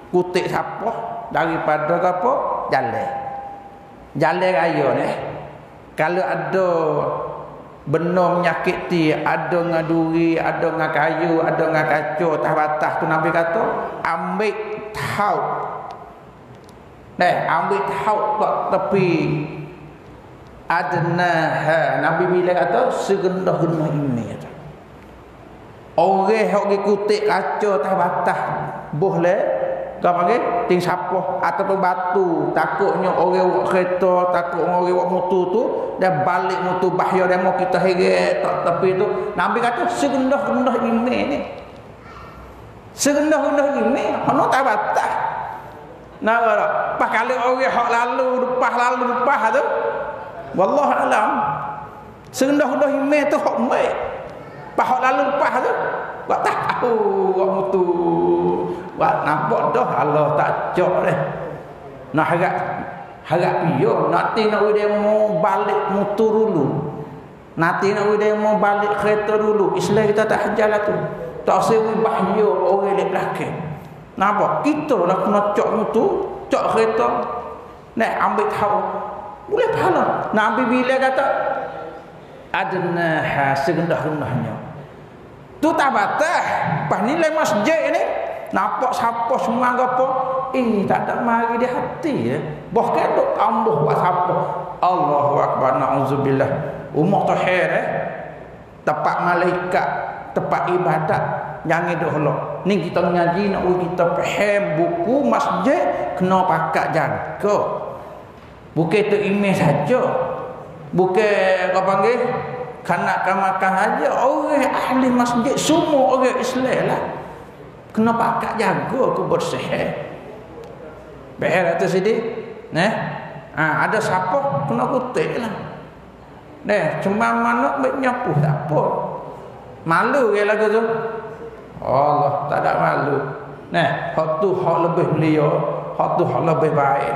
kutip sapoh daripada apa jalan raya ni kalau ada benda menyakiti ada ngaduri ada ngakayu ada ngakacau atas batas tu Nabi kata ambil tahu ambil tahu tak tepi adnaha Nabi bila kata segendah-gendah ini kata orang hok kutip kacau atas batas boleh kau panggil ting sapoh ataupun batu takutnya orang buat kereta takut orang buat motor tu dia balik motor bahaya dia mau kita heret tak tepi tu Nabi kata serendah-rendah iman ni serendah-rendah iman ono tak batas nah pas kali orang hak lalu lepas tu wallahu alam Serendah-rendah email tu hak mai. Pak lalu lepas tu. Buat tahu buat mutu. Buat nampak dah Allah tak cok dah. Nak harap piyo nanti nak demo balik mutu dulu. Nanti nak demo balik kereta dulu. Islam kita tak hajalah tu. Tak sewi bahaya orang di belakang. Nampak? Kita lah kena cok mutu, cok kereta. Nak ambil tahu. Boleh pahala. Nak ambil bila kata adnaha serendah-rendahnya. Tu tak batas. Pas nilai masjid ni nampak siapa semua apa? Tak ada mari di hati ya. Bahkan duk tambah buat siapa? Allahu akbar, nauzubillah. Umur tahir tempat malaikat, tempat ibadat yang itu holok. Ni kita ngaji nak kita faham buku masjid kena pakat jaga. Bukan tu imej saja. Bukan apa panggil kanak-kanak makan saja. Orang ahli masjid semua orang Islam lah. Kena pakat jaga kebersihan. Bahaya atas sini. Ada siapa kena kutik lah. Cuma mana baik nyapu tak apa. Malu ke lagu tu? Allah tak ada malu. Hak tu hak lebih mulia, hak tu hak lebih baik.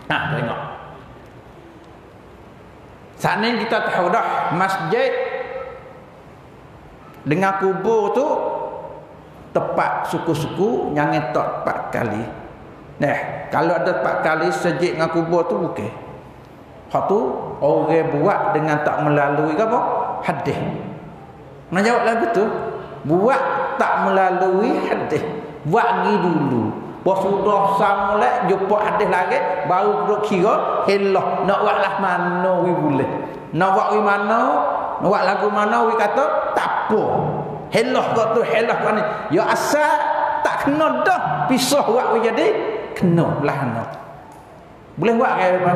Tengok. Saat ni kita tahu dah masjid dengan kubur tu tepat suku-suku yang ngetok 4 kali. Kalau ada 4 kali sejid dengan kubur tu bukan. Hak tu orang buat dengan tak melalui apa? Hadis. Nak jawab lagu tu? Buat tak melalui hadis. Buat gi dulu. Bos sudah samulai jumpa hadis lagi baru duk kira helah nak buat lah mana wi boleh. Nak buat wi mana? Nak buat lagu mana wi kata tak apa. Helah kau tu helah mana? Ya asal tak kena dah pisah buat wi jadi kena lah nak. Boleh buat ke apa?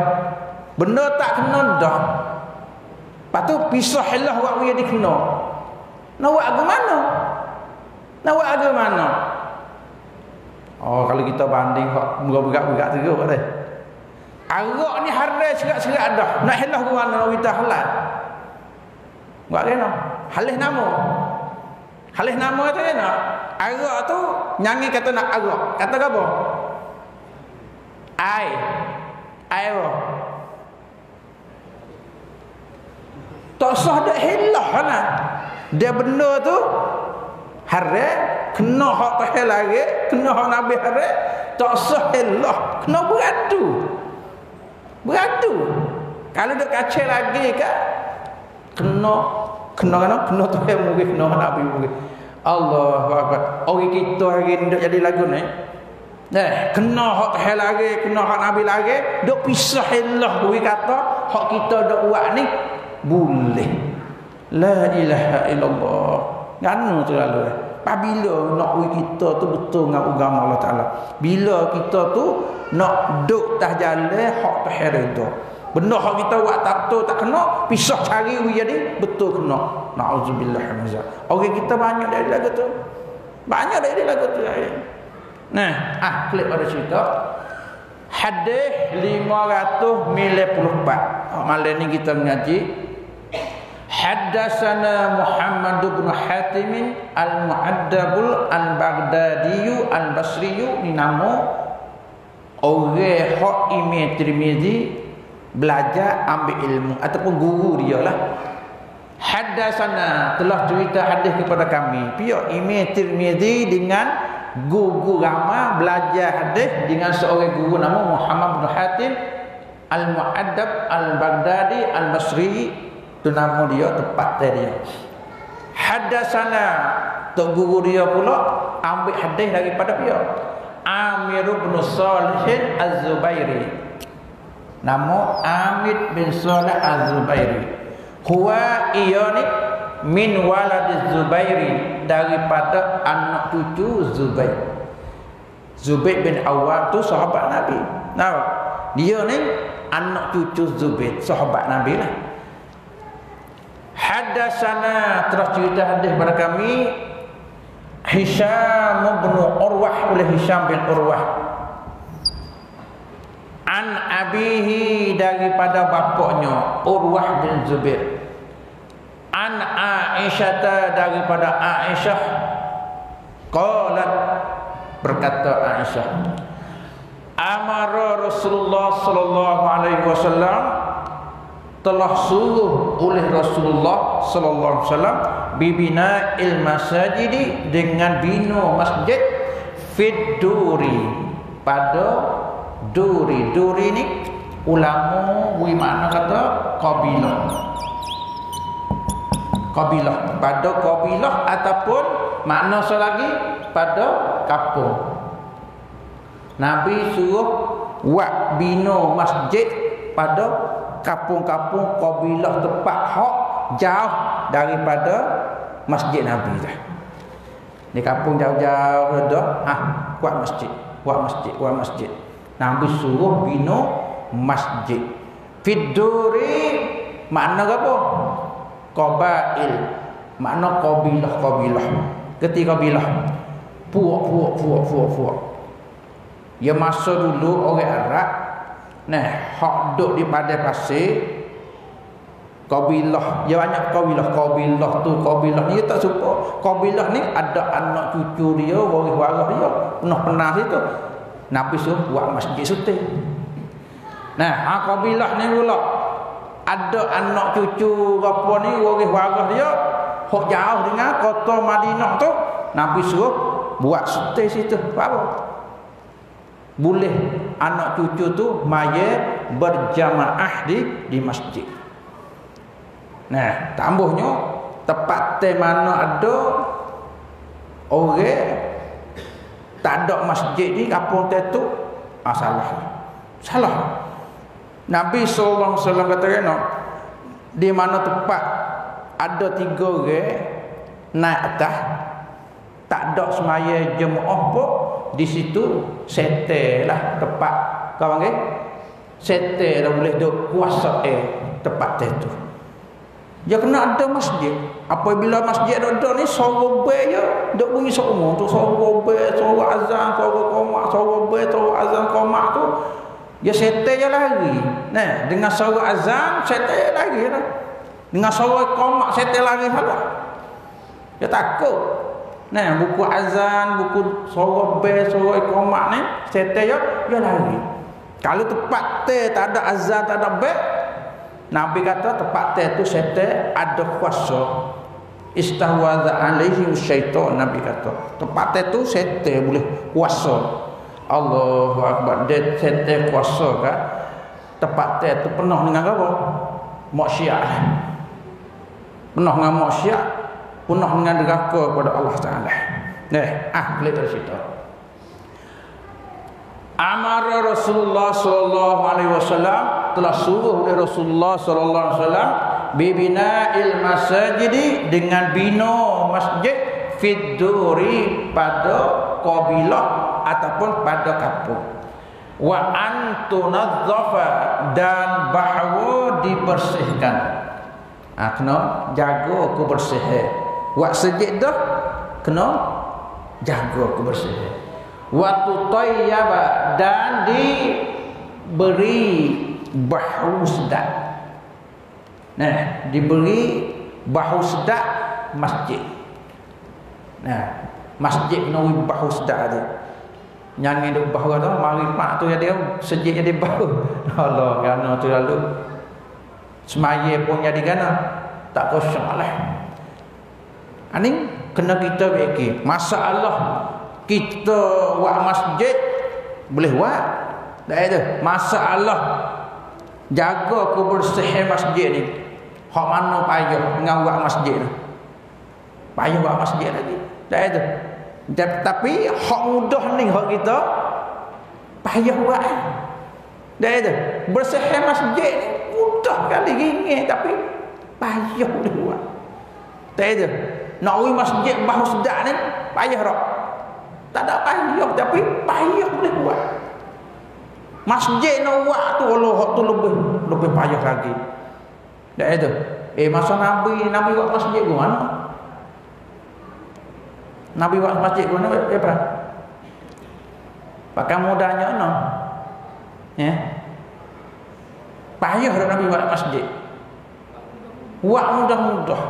Benda tak kena dah. Lepas tu pisah helah buat wi jadi kena. Nak buat ke mana? Nak buat ke mana? Kalau kita banding hak berat-berat teruk dah. Arak ni haram serat-serat dah. Nak helah ke mana kita halal? Buat kena. Halih nama. Halih nama tu kena. Arak tu nyanyi kata nak arak. Kata apa? Ai apa? Tak sah dak helah lah. Dia benda tu haram, kena hak tahil lagi, kena hak Nabi haram, tak sah helah, kena beradu. Kalau dak kacau lagi kan kena tahil mungkin kena Nabi mungkin. Allahu akbar. Orang kita hari ni dak jadi lagu ni. Kena hak tahil lagi, kena hak Nabi lagi, dak pisah helah bagi kata hak kita dak buat ni boleh. La ilaha illallah. Nganu tu lalu. Apabila nak kita tu betul dengan agama Allah Taala. Bila kita tu nak duk tah jalan hak tahir itu. Benda hak kita buat tak betul tak kena, pisah cari jadi betul kena. Nauzubillah min zalik. Orang kita banyak dari lagu tu. Banyak dari lagu tu. Klik pada cerita. Hadis 594. Malam ni kita mengaji Haddatsana Muhammad bin Hatim al-Mu'addabul al-Baghdadiyu al-Basriyu ni nama orang hak Imam Tirmizi belajar ambil ilmu ataupun guru dia lah. Haddatsana telah cerita hadis kepada kami. Pihak Imam Tirmizi dengan guru ramai belajar hadis dengan seorang guru nama Muhammad bin Hatim al-Mu'addab al-Baghdadi al-Basri. Itu nama dia, tempat dia. Haddatsana tu guru dia pula ambil hadis daripada dia. Amir bin Salih Az-Zubairi. Nama Amir bin Salih Az-Zubairi. Huwa iyani min walad Zubairi, daripada anak cucu Zubair. Zubair bin Awwam tu sahabat Nabi. Nah, dia ni anak cucu Zubair, sahabat Nabi lah. Haddatsana terus cerita hadis pada kami Hisham bin Urwah oleh Hisham bin Urwah an abihi daripada bapaknya Urwah bin Zubair. An Aisyah, daripada Aisyah, qalat, berkata Aisyah, amara Rasulullah sallallahu alaihi wasallam, telah suruh oleh Rasulullah sallallahu alaihi wasallam bibina'il masajidi, dengan bina masjid, fid duri, pada duri. Duri ni ulama beri makna kata qabilah. Qabilah, pada qabilah, ataupun makna selagi pada kampung. Nabi suruh buat bina masjid pada kampung-kampung qabilah, tempat hak jauh daripada masjid Nabi dah. Di kampung jauh-jauh dah, buat masjid, buat masjid. Nabi suruh bina masjid. Fiduri makna apa? Qabail, makna qabilah. Ketika qabilah puak. Ya masa dulu orang Arab hak duduk di padang pasir, qabilah, ya banyak qabilah tu, qabilah ni tak suka. Qabilah ni ada anak cucu dia, waris-waris dia, pernah situ. Nabi suruh buat masjid suti. Qabilah ni pula ada anak cucu apa ni, waris-waris dia, hok jauh dengan kota Madinah tu, Nabi suruh buat suti situ. Apa? Boleh anak cucu tu maya berjamaah di masjid. Tambahnya tempat mana ada orang tak ada masjid di kampung tu, salah. Nabi sallallahu alaihi wasallam kata di mana tempat ada 3 orang naik atas, tak ada semaya jemaah pun, di situ setel lah tempat kau panggil setel dah, boleh duk puasa tempat tu. Dia kena ada masjid. Apabila masjid ada ni, suara bel je duk bunyi semua tu, suara bel, suara azan, suara qomat, suara bel, suara azan, qomat tu, dia setel je lari. Dengan suara azan setel lari dah. Dengan suara qomat setel lari salah. Dia takut. Buku azan, buku suara bel, suara iqamah ni setel dia lari. Kalau tempat tak ada azan, tak ada bel, Nabi kata tempat tu setel ada kuasa. Istahwadha alaihim syaitan, Nabi kata tempat tu setel boleh kuasa. Allahu akbar, dia setel kuasa kan. Tempat tu penuh dengan apa? Maksiat. Penuh dengan maksiat, penuh dengan deraka kepada Allah Taala. Boleh dari situ. Amara Rasulullah sallallahu alaihi wasallam, telah suruh oleh Rasulullah sallallahu alaihi wasallam bibina'il masajidi, dengan bina masjid, fid duri, pada qabilah ataupun pada kampung. Wa antunazzafa, dan bahawa dibersihkan. Kena jaga kebersihan. Buat masjid dah kena jaga kebersihan. Wa tutayyaba, dan diberi bau sedap. Diberi bau sedap masjid. Masjid kena beri bau sedap dia. Jangan ada bau tu, mari mak tu dia sejik jadi bau. Allah, kerana tu lalu semaya pun jadi gana, tak kosong lah. Ini kena kita fikir. Masalah kita buat masjid boleh buat, tak ada masalah. Jaga kebersihan masjid ni, hak mana payah dengan buat masjid ni, payah buat masjid lagi, tak ada. Tapi hak mudah ni hak kita payah buat, tak ada. Bersihkan masjid ni mudah kali ringan, tapi payah boleh buat, tak ada. Nak pergi masjid bahu sedap ni payah tak? Tak ada payah, tapi payah boleh buat. Masjid nak buat tu, Allah tu lebih payah lagi. Tak ada. Masa Nabi buat masjid ke mana? Nabi buat masjid ke mana? Apa? Pakai mudahnya no. Payah dah Nabi buat masjid. Wak mudah-mudah.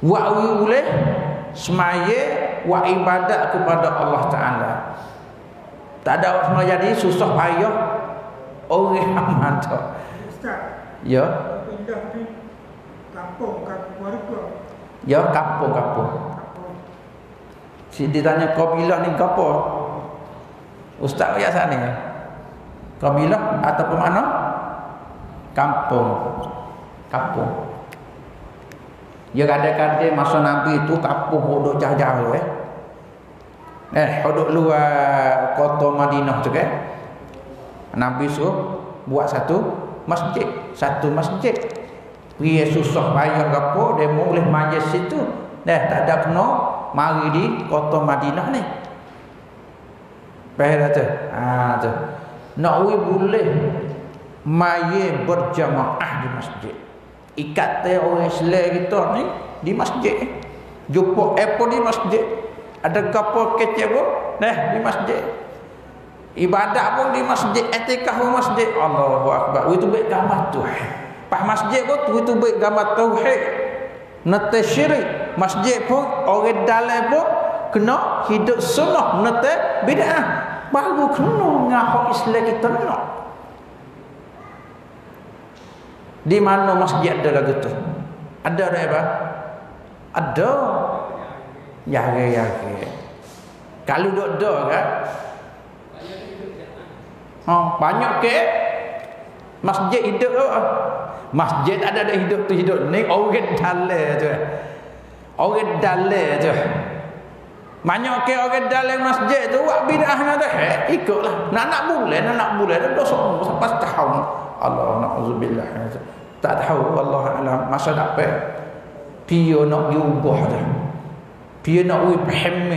Wak boleh semaya, wak ibadat kepada Allah Taala. Tak ada semua jadi susah payah orang aman tu. Ustaz. Ya. Pindah di kampung warga. Ya, kampung. Si ditanya kabilah ni gapo? Ustaz biasa ni. Kabilah ataupun mana? Kampung. Ya kadang-kadang masa Nabi itu kampung hodok jauh-jauh hodok luar kota Madinah tu kan. Nabi suruh buat satu masjid. Dia susah payah gapo dia boleh majlis situ. Tak ada kena mari di kota Madinah ni. Faham tu? Tu. Nak boleh mari berjamaah di masjid. Ikat orang Islam kita ni di masjid. Jumpa apa di masjid. Ada gapo kecil pun di masjid. Ibadat pun di masjid, etikah pun masjid. Allahu akbar. Itu baik gambar Tuhan. Pas masjid pun itu baik gambar tauhid. Nete syirik. Masjid pun orang dalam pun kena hidup sunnah, nete bid'ah. Baru kena ngahok Islam kita nak. Di mana masjid ada lagu tu? Ada apa? Ada. Ya. Kalau dok kan? Banyak ke? Masjid hidup tu. Masjid ada hidup tu hidup. Ni orang dalam tu. Orang dalam tu. Banyak ke orang dalam masjid tu buat bid'ah nak tu. Ikutlah. Nak boleh. Dosa sampai tahun. Allah na'udzubillah. Tak tahu wallahu alam masa dapat. Pio nak diubah dah. Pio nak faham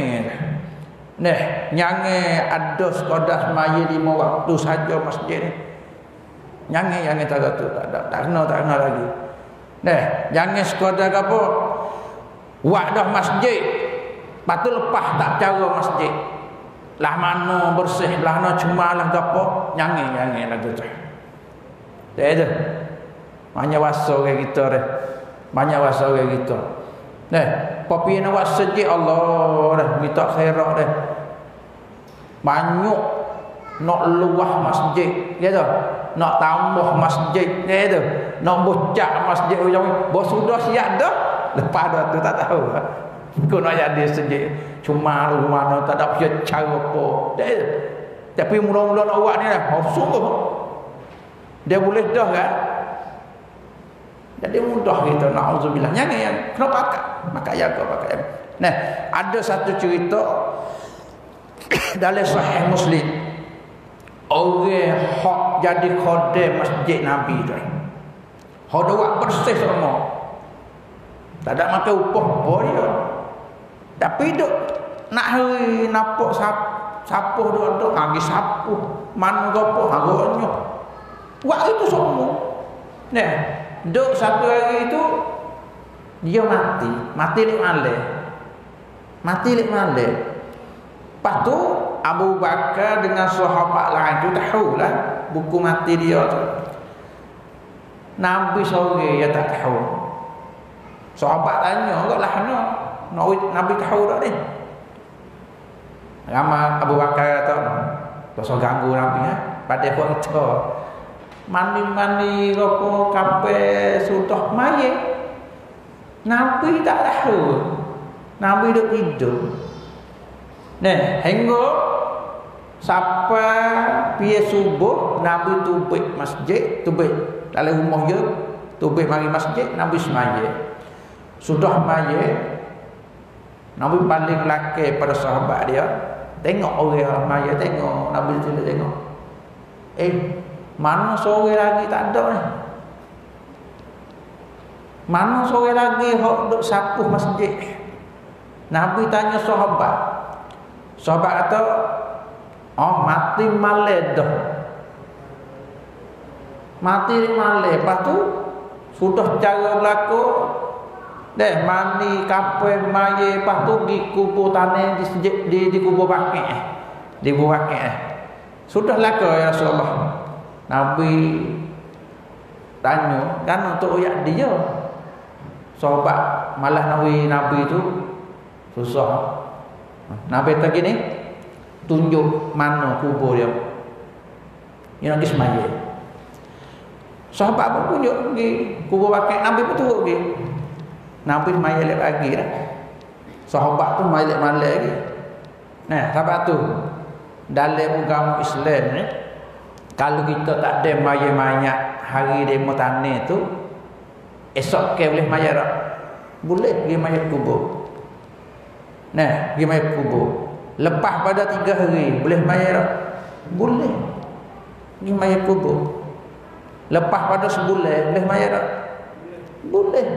dah. Jangan ada sekadar semaya 5 waktu saja masjid ni. Jangan tak tu tak kena lagi. Jangan sekadar apa? Wadah masjid. Patu lepas tak cara masjid. Lah mana bersih, lah mana cuma lah gapo. Jangan lagi tu. Tak ada. Banyak wasa orang kita dah. Papi nak buat masjid Allah dah minta khairat dah. Banyak nak luah masjid, ya dah. Nak tambah masjid, ya dah. Nak bocak masjid macam bos sudah siap dah. Lepas dah tu tak tahu. Kau nak jadi masjid cuma mana tak ada punya cara apa. Tapi mula-mula nak buat ni dah. Sungguh. Dia boleh dah kan? Jadi mudah kita na'udzubillah. Jangan yang kena pakai pakai. Ada satu cerita dalam Sahih Muslim. Orang hak jadi khadim masjid Nabi tu. Hak buat bersih semua. Tak ada makan upah apa dia. Tapi duk nak hari nampak sapuh duk lagi sapuh. Man gopo hagonya. Buat itu semua. Duk satu hari itu dia mati lek malai. Lepas tu Abu Bakar dengan sahabat lain tu tahulah buku mati dia tu. Nabi sore dia tak tahu. Sahabat tanya agaklah Nabi tahu tak ni? Ramai Abu Bakar kata tak usah ganggu Nabi pada buat itu. Mandi apa kape sudah mayat. Nabi tak tahu. Nabi duduk tidur. Hingga sampai pia subuh Nabi tubik masjid, tubik dalam rumah dia, tubik mari masjid, Nabi semaya. Sudah mayat. Nabi paling laki pada sahabat dia. Tengok orang mayat, tengok Nabi tengok. Mana sore lagi tak ada ni? Mana sore lagi hok duk sapuh masjid? Nabi tanya sahabat. Sahabat kata, mati malai dah. Mati malai. Lepas tu sudah cara berlaku. Mandi kapal mayat. Lepas tu di kubur tanah di kubur bakit. Di kubur bakit. Sudah laku ya Rasulullah. Nabi tanya kan untuk ayat dia sahabat malah Nabi itu susah. Nabi kata gini, tunjuk mana kubur dia. Yang nak semaya. Sahabat pun tunjuk pergi kubur pakai Nabi pun turut pergi. Nabi semaya lagi dah. Sahabat tu semaya lagi. Nah, sahabat tu dalam agama Islam ni, kalau kita tak ada maya-maya hari demo tanah tu, esok ke boleh maya tak? Boleh pergi maya kubur. Nah, pergi maya kubur. Lepas pada 3 hari boleh maya tak? Boleh. Pergi maya kubur. Lepas pada sebulan boleh maya tak? Boleh.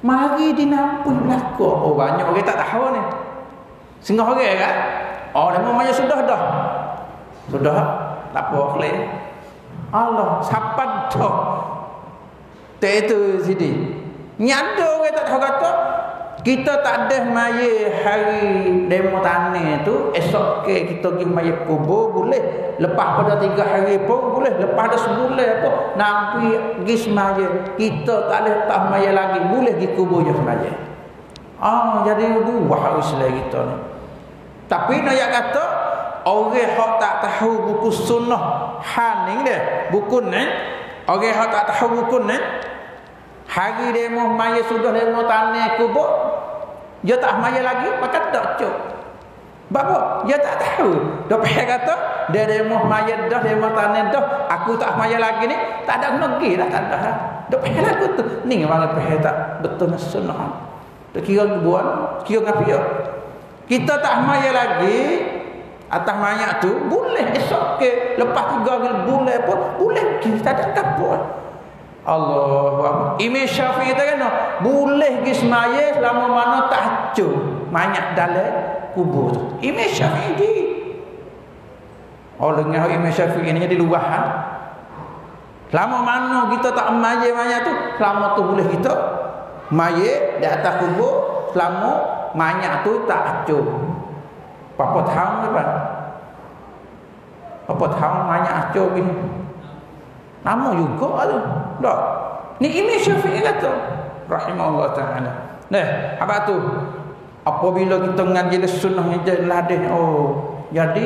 Mari dinampung belaka. Oh, banyak orang tak tahu ni. Setengah orang kan? Oh, dia maya sudah dah. Sudah. Tak apa klaim. Allah, siapa dah? Tak itu sini. Nyada orang tak tahu kata kita tak ada maya hari demo tanah tu, esok ke kita pergi maya kubur boleh. Lepas pada 3 hari pun boleh. Lepas dah sebulan pun Nabi pergi semaya. Kita tak boleh tak maya lagi, boleh pergi kubur je semaya. Jadi buah Islam kita ni. Tapi nak kata orang hak tak tahu buku sunnah haning dia, buku ni. Orang hak tak tahu buku ni, hari demo maya sudah demo tanah kubur, dia tak maya lagi, maka tak cuk. Bapa, dia tak tahu. Dia pergi kata, dia demo maya dah, demo tanah dah, aku tak maya lagi ni, tak ada guna pergi dah, tak ada. Dia pergi lagu tu. Ni orang pergi tak betul sunnah. Dia kira buat, kira ngapiak. Kita tak maya lagi atas mayat tu, boleh esok ke lepas 3 bulan pun boleh pergi, tak ada apa. Allah. Imam Syafi'i kata kan, boleh pergi semaya selama mana tak hancur mayat dalam kubur tu. Imam Syafi'i. Dengar Imam Syafi'i ni jadi luahan. Selama mana kita tak maya mayat tu, selama tu boleh kita maya di atas kubur selama mayat tu tak hancur. Berapa tahun ke kan? Berapa tahun mayat hancur gini? Lama juga tu. Tak. Ni Imam Syafi'i kata rahimahullah ta'ala. Nah, apa tu? Apabila kita ngaji sunnah ni jadi ladih, jadi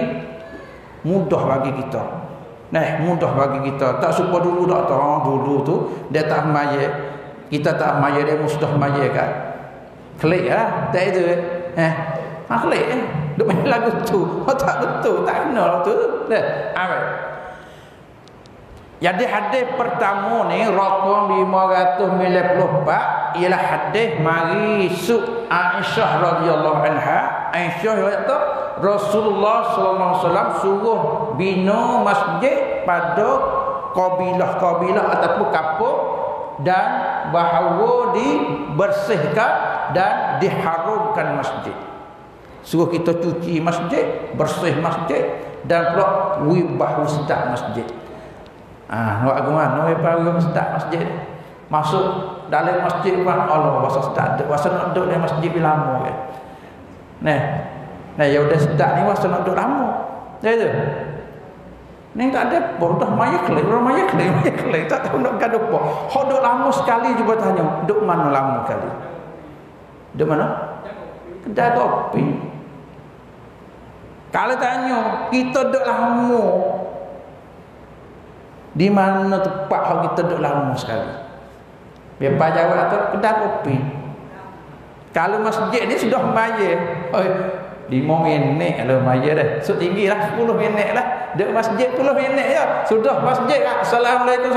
mudah bagi kita. Nah, mudah bagi kita. Tak supaya dulu tak tahu dulu tu dia tak maya. Kita tak maya, dia sudah maya kan. Klik lah. Tak itu. Klik Duk main lagu tu. Tak betul. Tak kena tu. Dah. Alright. Jadi hadis pertama ni rakam 594 ialah hadis mari su Aisyah radhiyallahu anha. Aisyah kata Rasulullah sallallahu alaihi wasallam suruh bina masjid pada kabilah-kabilah ataupun kampung dan bahawa dibersihkan dan diharumkan masjid. Suruh kita cuci masjid, bersih masjid dan pula wibah ustaz masjid. Nak aku mana wibah ustaz masjid. Masuk dalam masjid pun Allah bahasa ustaz ada. Bahasa nak duduk dalam masjid bila lama kan. Nah, ya udah ustaz ni bahasa nak duduk lama. Dah tu. Ni tak ada bodoh maya kelai, orang maya kelai tak tahu nak gaduh apa. Hok duduk lama sekali cuba tanya, duduk mana lama kali? Duduk mana? Kedai kopi. Kalau tanya, kita duduk lama di mana tempat hok kita duduk lama sekali? Biar jawab tu kedai kopi. Kalau masjid ni sudah maya, 5 minit kalau maya dah. So tinggi lah 10 minit lah. Duduk masjid 10 minit ya. Sudah masjid. Assalamualaikum.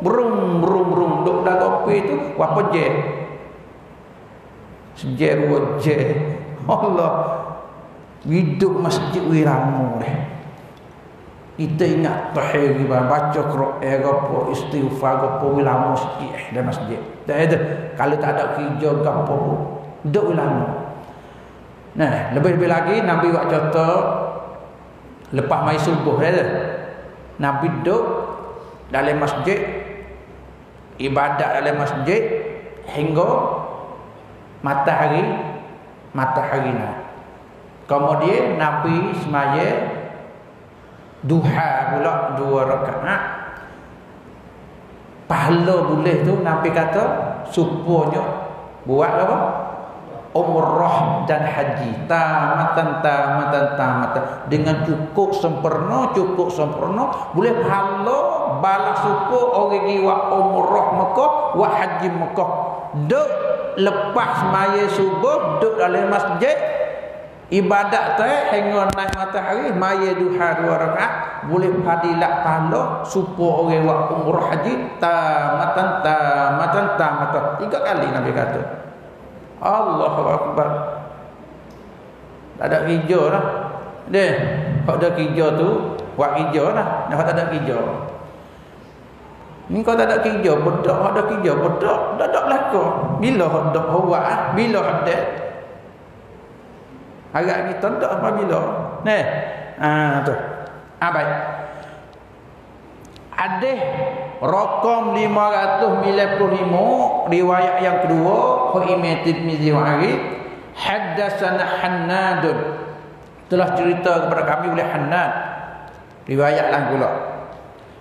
Brum. Duduk dah kopi tu. Berapa je? Sejak 2 je. Allah. Hidup masjid wiramu dah. Kita ingat tahir baca Quran apa istighfar apa lama sikit dalam masjid. Tak ada. Kalau tak ada kerja apa duduk lama. Nah, lebih-lebih lagi Nabi buat contoh lepas mai subuh dah. Nabi duduk dalam masjid ibadat dalam masjid hingga matahari naik. Kemudian Nabi semaya duha pula 2 rakaat. pahala boleh tu Nabi kata supaya buat apa? Umrah dan haji tamatan dengan cukup sempurna boleh pahala balas supaya orang pergi buat umrah Mekah buat haji Mekah duk lepas maya subuh duk dalam masjid ibadat tu hingga naik matahari maya duha 2 rakaat boleh fadilat pahala supaya orang buat umrah haji tamatan 3 kali Nabi kata. Allahu Akbar. Tak ada kerja lah. Deh, kalau ada kerja tu buat kerja lah. Dah tak ada kerja. Ni kau tak ada kerja, bedak ada kerja, bedak dak belaka. Bila hendak buat, bila hendak. Harap kita tak apa bila. Neh. Tu. Baik. Hadis rakam 595 riwayat yang kedua Imam Tirmizi wa Ari haddatsana Hannad telah cerita kepada kami oleh Hannad riwayat lain pula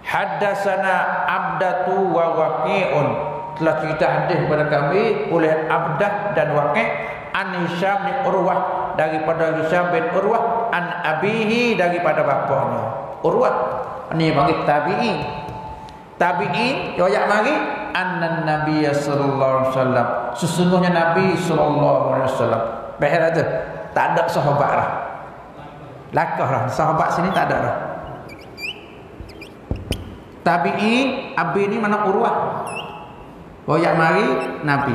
haddatsana Abdatu wa Waqi'un telah cerita hadis kepada kami oleh Abdah dan Waqi' an Hisham bin Urwah daripada Hisham bin Urwah an abihi daripada bapaknya Urwah ni panggil tabi'in riwayat mari anna Nabi sallallahu alaihi wasallam sesungguhnya Nabi sallallahu alaihi wasallam bahar tu tak ada sahabat dah lakah dah sahabat sini tak ada dah tabi'in abi ni mana Urwah riwayat mari Nabi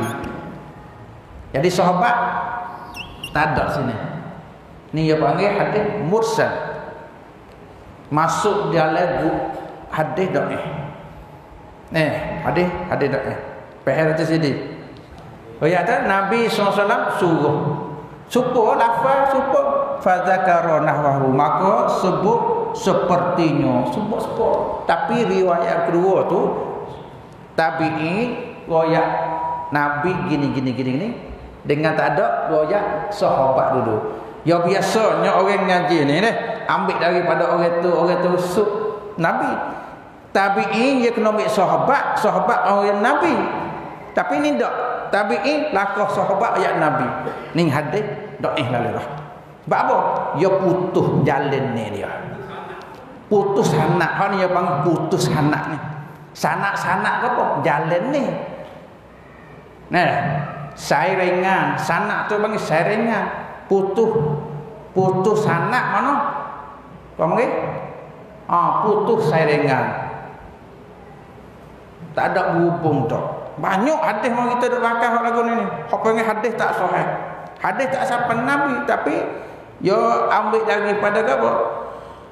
jadi sahabat tak ada sini ni dia panggil hadis mursal masuk dalam hadis dhaif. Hadis dhaif. Faham atas sini. Ayat Nabi SAW suruh lafaz suruh fadzakara nahwahu maka sebut sepertinya sebut tapi riwayat kedua tu tabi'in riwayat Nabi gini dengan tak ada riwayat sahabat dulu. Ya biasanya orang ngaji ni ambil daripada orang tu Nabi. Tabi'in dia kena ambil sahabat orang Nabi. Tapi ni tak. Tabi'in lakah sahabat ayat Nabi. Ni hadis dhaif lalu dah. Sebab apa? Dia putus jalan ni dia. Putus sanak. Hang ni dia panggil putus sanak ni. Sanak-sanak ke apa? Jalan ni. Nah, sairingan. Sanak tu panggil sairingan. Putus sanak mana? Kau panggil? Putus sairingan. Tak ada berhubung tu. Banyak hadis yang kita duk bakar lagu ni. Hak panggil hadis tak sahih. Hadis tak sampai Nabi tapi yo ambil daripada apa?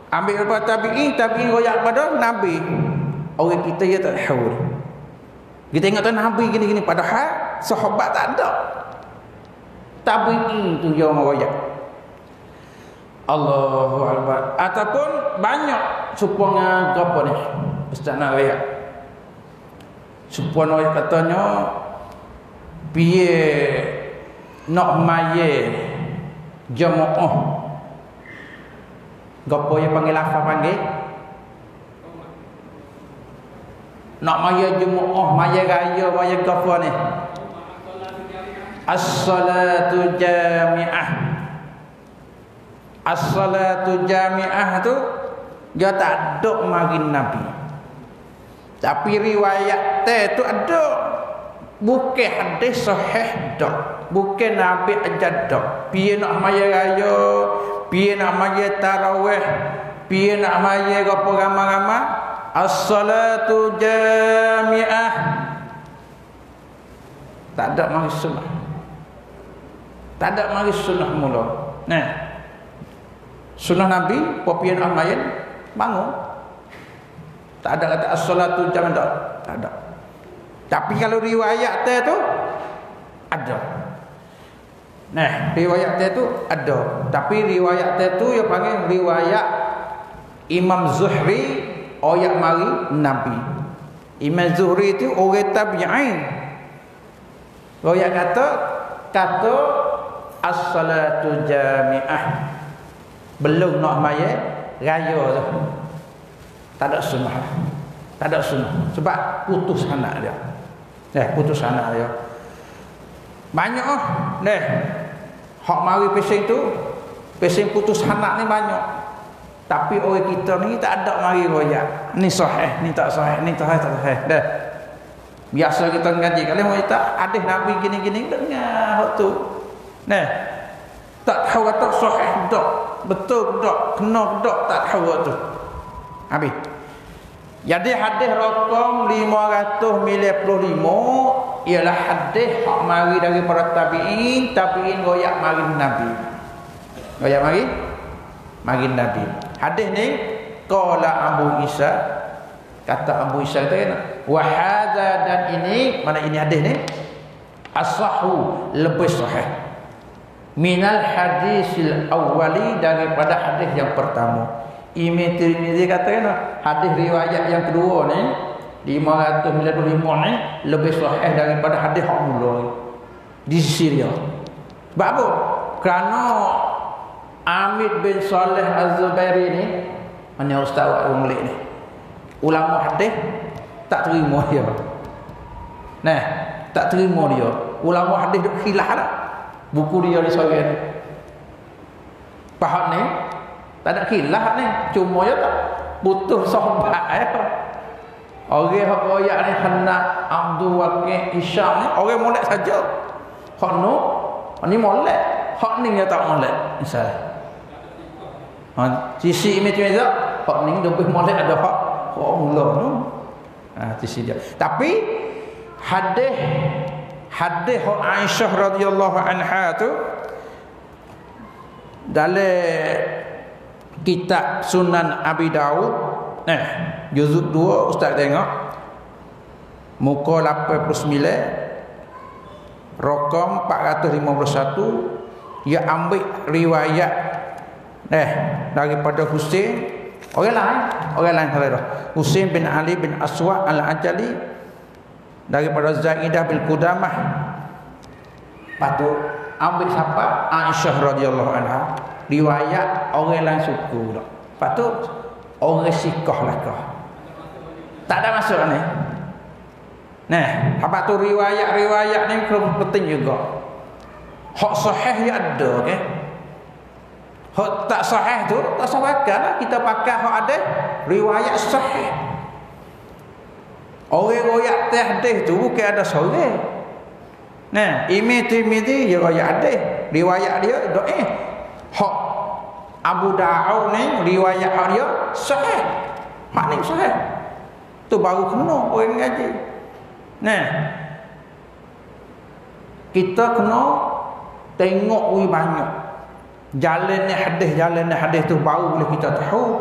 Ambil daripada tabi'in royak pada Nabi. Orang kita ya tak tahu. Kita ingat tu Nabi gini padahal sahabat tak ada. Tabi'in tu yang royak. Allahu Akbar. Ataupun banyak supaya apa ni? Ustaz nak royak. Supaya royak katanya piye nak maye jamaah. Gapo yang panggil lafaz panggil? Nak maye jamaah, maye raya, maye gapo ni? As-salatu jami'ah. As-salatu jami'ah tu dia tak ada mari Nabi. Tapi riwayat tu ada. Bukan hadis sahih dak. Bukan Nabi ajar dak. Piye nak maya raya, piye nak maya tarawih, piye nak maya apa ramai-ramai. As-salatu jami'ah. Tak ada mari sunnah. Tak ada mari sunnah mula. Nah. Sunnah Nabi, piye nak maya bangun. Tak ada kata as-salatu jami'ah. Tak ada. Tapi kalau riwayat tu ada. Nah, riwayat tu ada. Tapi riwayat tu yang panggil riwayat Imam Zuhri ayat mari Nabi. Imam Zuhri itu orang tabi'in. Riwayat kata as-salatu jami'ah. Belum nak maya raya tu. Tak ada sunnah. Tak ada sunnah. Sebab putus anak dia. Putus anak dia. Banyak hak mari pesing tu, pesing putus anak ni banyak. Tapi orang kita ni tak ada mari royak. Ni sahih, ni tak sahih, ni tak sahih. Biasa kita ngaji kalau mau tak hadis Nabi gini-gini dengar hak tu. Tak tahu kata sahih dak, betul dak, kena dak, tak tahu tu. Habis. Jadi hadis rakam 595 ialah hadis hak mari daripada tabi'in royak mari Nabi. Royak mari Nabi. Hadis ni qala Abu Isa, kata Abu Isa tu kan, wa hadza, dan ini, mana ini hadis ni as-sahhu, lebih sahih minal hadisil awwali, daripada hadis yang pertama. Imam Tirmizi kata kan, hadis riwayat yang kedua ni 595 ni lebih sahih daripada hadis hak mula di sisi dia. Sebab apa? Kerana Amid bin Saleh Az-Zubairi ni, mana ustaz awak Melik ni, ulama hadis tak terima dia. Tak terima dia. Ulama hadis duk khilaf dah. Buku dia disorang ni. Faham ni? Tak ada khilaf ni. Cuma ya tak butuh sahabat Orang hak royak ni hendak Abdul Waqi' Isyam ni orang molek saja. Hak ni molek. Hak ni dia tak molek. Misalnya. Sisi imej meza, hak ni lebih molek ada hak mula tu. Sisi dia. Tapi hadis hak Aisyah radhiyallahu anha tu dalam kitab Sunan Abi Daud, juzuk 2 ustaz tengok muka 89 rakam 451, dia ambil riwayat daripada Husain, orang lain salah, Husain bin Ali bin Aswad al-Ajali, daripada Zaidah bin Qudamah. Patut ambil siapa? Aisyah radhiyallahu anha, riwayat orang lain suku dak. Patut orang sikah lah kah. Tak ada masuk ni. Apa tu riwayat ni penting juga. Hak sahih ya ada ke? Hak tak sahih tu tak sahabatkan kita pakai hak ada riwayat sahih. Orang royak hadis tu bukan ada seorang. Imam Tirmizi dia royak hadis, riwayat dia hak Abu Daud ni riwayat dia sahih. Hak ni sahih. Tu baru kena orang ngaji. Kita kena tengok banyak jalan hadis tu baru boleh kita tahu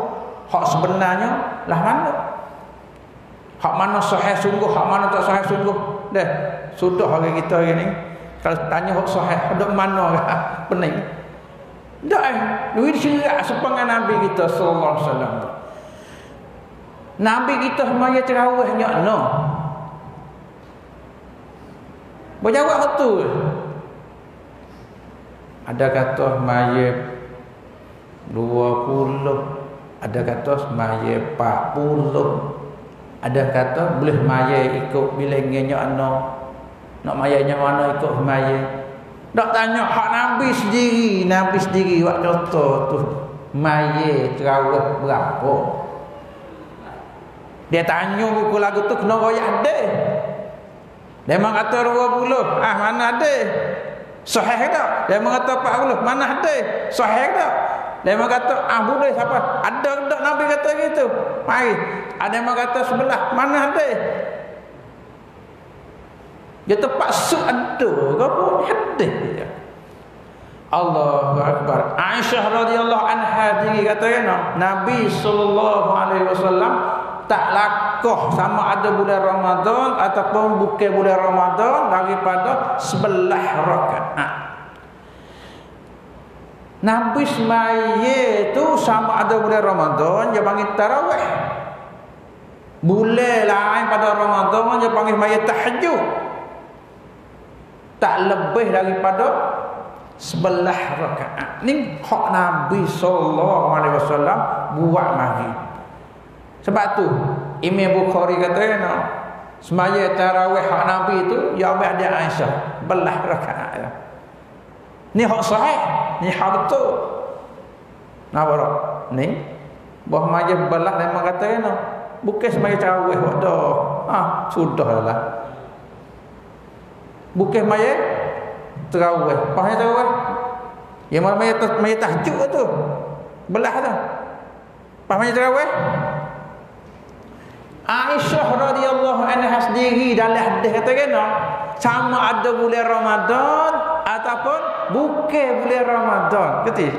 hak sebenarnya lah mana. Hak mana sahih sungguh, hak mana tak sahih sungguh. Sudah orang kita hari ni kalau tanya hak sahih ada mana pening. Duit syirak sepanjang Nabi kita sallallahu alaihi wasallam. Nabi kita semaya terawihnya berjawab betul. Ada kata semaya 20, ada kata semaya 40. Ada kata boleh maya ikut bilangnya nak mayanya mana ikut maya. Tak tanya hak Nabi sendiri buat contoh tu maya terawih berapa. Dia tanya buku lagu tu kena royak ada. Dia mengata 20, mana ada? Sahih tak? Dia mengata 40, mana ada? Sahih tak? Dia kata boleh siapa? Ada tak Nabi kata gitu? Mari. Ada yang kata sebelah, mana ada? Dia terpaksa ada ke pun hadis dia. Allahu akbar. Aisyah radhiyallahu anha diri kata Nabi sallallahu alaihi wasallam tak lakoh sama ada bulan Ramadan ataupun bukan bulan Ramadan daripada 11 rakaat. Nabi semaya tu sama ada bulan Ramadan dia panggil tarawih. Bulan lain pada Ramadan dia panggil semaya tahajud. Tak lebih daripada 11 rakaat. Ni hak Nabi sallallahu alaihi wasallam buat mari. Sebab tu Imam Bukhari kata no, semaya tarawih hak Nabi itu ya ambil dia Aisyah belah rakaat. Ni hak sahih, ni hak betul. Nampak ni bah majlis belah memang kata no, bukan semaya tarawih dah. Sudahlah. Bukan maya tarawih. Pahaya tarawih. Yang maya tahajud tu. Belah tu. Pahaya tarawih. Aisyah radhiyallahu anha sendiri dalam hadis kata kena sama ada bulan Ramadan ataupun bukan bulan Ramadan. Betul?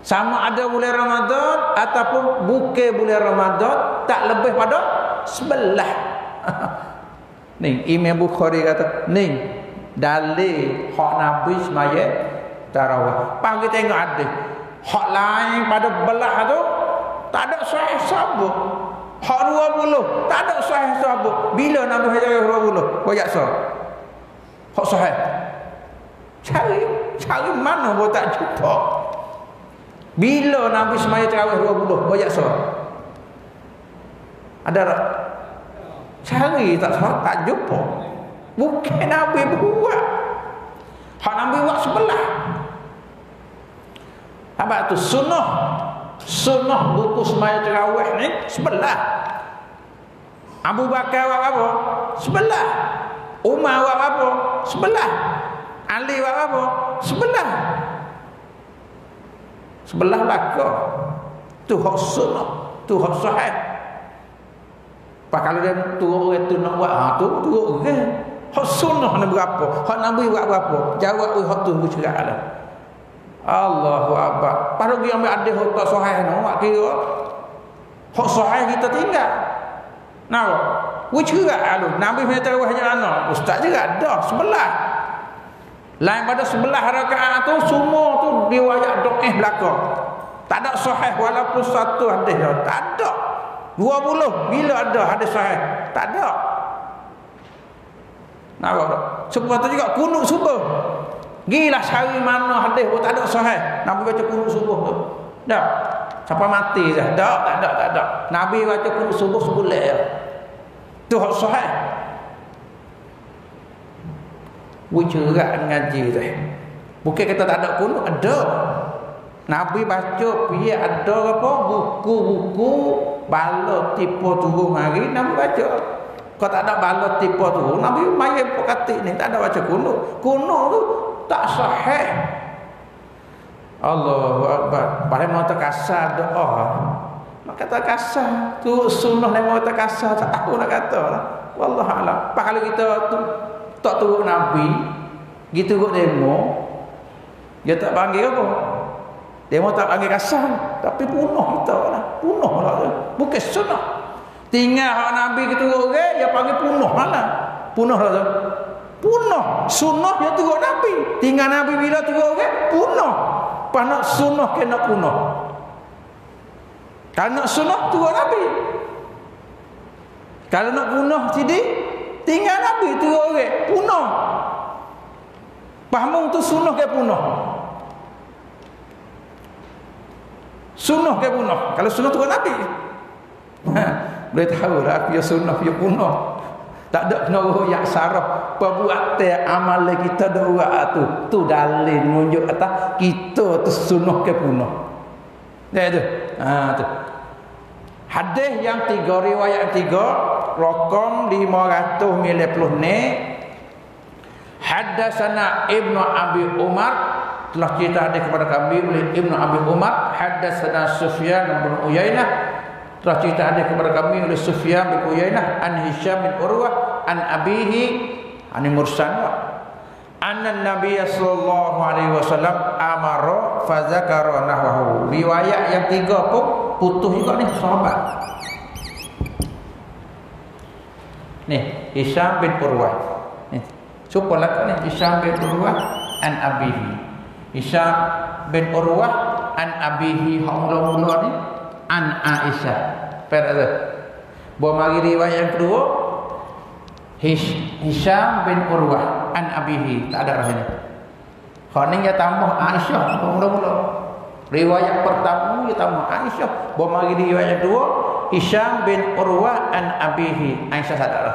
Sama ada bulan Ramadan ataupun bukan bulan Ramadan, tak lebih pada sebelah. Ni Imam Bukhari kata, ni dalil hak Nabi semaya tarawih. Pagi tengok ada hak lain pada belah tu tak ada sahih sabuk. Hak 20 tak ada sahih sabuk. Bila Nabi tarawih 20? Koyak so. Hak sahih. Cari mana pun tak jumpa. Bila Nabi semaya tarawih 20? Koyak so. Ada tak? Cari tak jumpa. Bukan Nabi buat. Hak Nabi buat sebelah. Apa tu sunnah buku semaya tarawih ni sebelah. Abu Bakar buat apa? Sebelah. Umar buat apa? Sebelah. Ali buat apa? Sebelah. Sebelah belakang. Tu hak sunnah, tu hak sahih. Pak kalau dia turun orang tu nak buat tu turun orang. Hak sunnah ni berapa? Hak Nabi buat berapa? Jawab hak tu bercerak. Allahu Akbar. Pada dia ambil ada hak tak sahih no, mak kira. Hak sahih kita tinggal. Nampak? Bercerak lu. Nabi punya tarawih hanya ana. Ustaz juga dah sebelah. Lain pada sebelah rakaat tu semua tu riwayat doa belakang. Tak ada sahih walaupun satu hadis dah. Tak ada. 20 bila ada hadis sahih? Tak ada. Nampak tak? Sebab tu juga kunut subuh. Gilah cari mana hadis pun tak ada sahih. Nabi baca kunut subuh tu. Tak. Sampai mati dah. Tak ada. Nabi baca kunut subuh sebulan ya. Tu hak sahih. Bercerak ngaji tu. Bukan kata tak ada kunut, ada. Nabi baca piye ada apa buku-buku bala tipu turun hari Nabi baca. Kalau tak ada bala tipu turun Nabi mai pokatik ni tak ada baca kunut. Kunut tu tak sahih. Allahu Akbar. Pada mau terkasar doa. Nak kata kasar tu sunnah ni mau terkasar tak tahu nak kata lah. Wallahu alam. Pak kalau kita tu tak turun Nabi gitu kok demo dia tak panggil apa? Demo tak panggil kasar tapi punuh kita lah. Punuh lah. Bukan sunnah. Tinggal hak Nabi gitu orang dia panggil punuh mana? Punuh lah tu. Punuh. Sunnah dia turun Nabi. Tinggal Nabi bila turun orang punuh. Pas nak sunnah kena punuh. Kalau nak sunnah turun Nabi. Kalau nak punuh sini tinggal Nabi turun orang punuh. Paham tu sunnah ke punuh? Sunnah ke punuh? Kalau sunnah turun Nabi. Boleh tahu lah dia sunnah dia punuh. Tak ada kena royak sarah perbuatan amal kita doa tu dalil menunjuk atas kita tu sunnah ke punuh. Dah tu. Tu. Hadis yang 3 riwayat 3 rakam 590 ni Haddatsana Ibnu Abi Umar telah cerita hadis kepada kami oleh Ibnu Abi Umar. Haddatsana Sufyan bin Uyainah telah cerita hadis kepada kami oleh Sufyan bin Uyainah an Hisham bin Urwah an abihi an mursal anna Nabi sallallahu alaihi wasallam amara fa zakara nahwahu. Riwayat yang 3 pun putus juga ni sahabat. Ni Hisham bin Urwah. Ni cukulah ni Hisham bin Urwah an abihi. Hisham bin Urwah an abihi hak mula-mula ni an Aisyah. Pada bawa mari riwayat yang kedua Hisham bin Urwah an abihi. Tak ada dah ni. Hak ni dia tambah Aisyah mula-mula. Riwayat pertama kita Aisyah, bawa mari riwayat kedua Hisham bin Urwah an abihi. Aisyah sadar.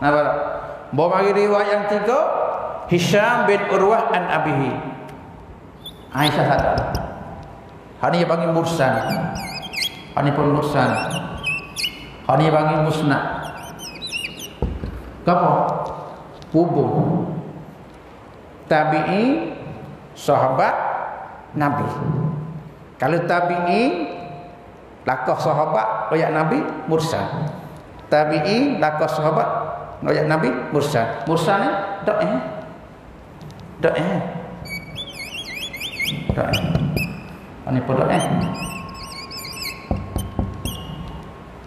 Napa? Bawa mari riwayat yang tiga Hisham bin Urwah an abihi. Aisyah sadar. Hani panggil mursal. Hani pun mursal. Hani panggil musnad. Apa? Hubung tabi'i sahabat Nabi. Kalau tabi'i lakoh sahabat royak Nabi mursal. Tabi'i lakoh sahabat royak Nabi mursal. Mursal ni dak dak ani pun dak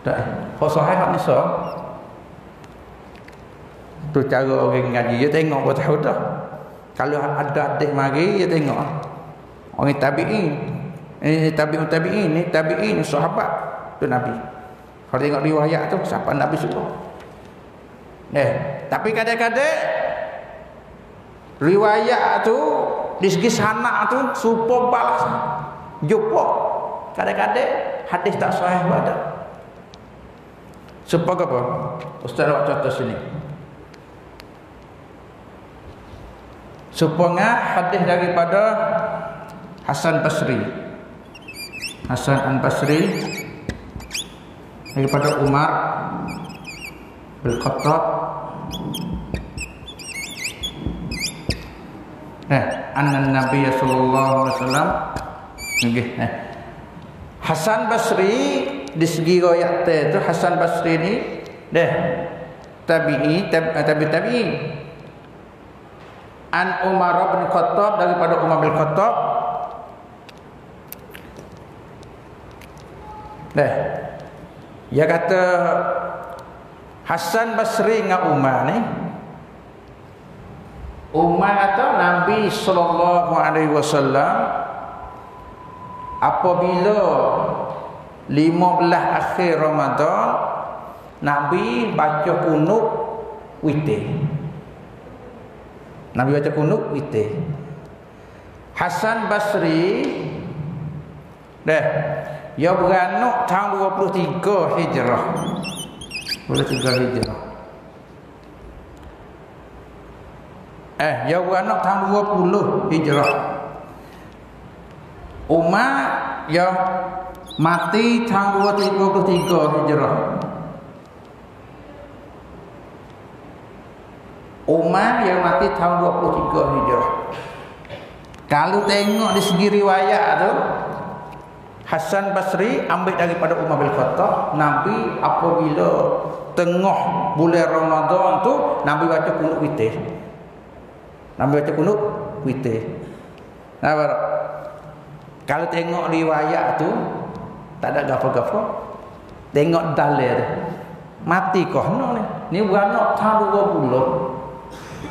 dak kau sahih hak ni so tu cara orang ngaji dia tengok buat tahu dah. Kalau ada adik mari dia tengok orang tabi'in, tabi'in ni tabi'in sahabat tu Nabi. Kalau tengok riwayat tu siapa Nabi suruh. Tapi kadang-kadang riwayat tu di segi sanad tu supo balas jumpa. Kadang-kadang hadis tak sahih ada. Supaya apa? Ustaz buat contoh sini. Supaya hadis daripada Hasan Basri. Hasan Basri daripada Umar bin Khattab. Anna Nabi sallallahu alaihi wasallam. Nggih. Hasan Basri di segi riwayat itu Hasan Basri ni tabi'i an Umar bin Khattab daripada Umar bin Khattab. Dia kata Hasan Basri dengan Umar ni, Umar kata Nabi sallallahu alaihi wasallam apabila 15 akhir Ramadan Nabi baca kunut witir. Nabi baca kunut witir. Hasan Basri dia beranak tahun 23 Hijrah. 23 Hijrah. Dia beranak tahun 20 Hijrah. Umar yang mati tahun 23 Hijrah. Umar yang mati tahun 23 Hijrah. Kalau tengok di segi riwayat tu Hasan Basri ambil daripada Umar bin Khattab, Nabi apabila tengah bulan Ramadan tu Nabi baca kunut witir. Nabi baca kunut witir. Kalau tengok riwayat tu tak ada gapo-gapo. Tengok dalil tu. Mati kau ni. Ni beranak tahun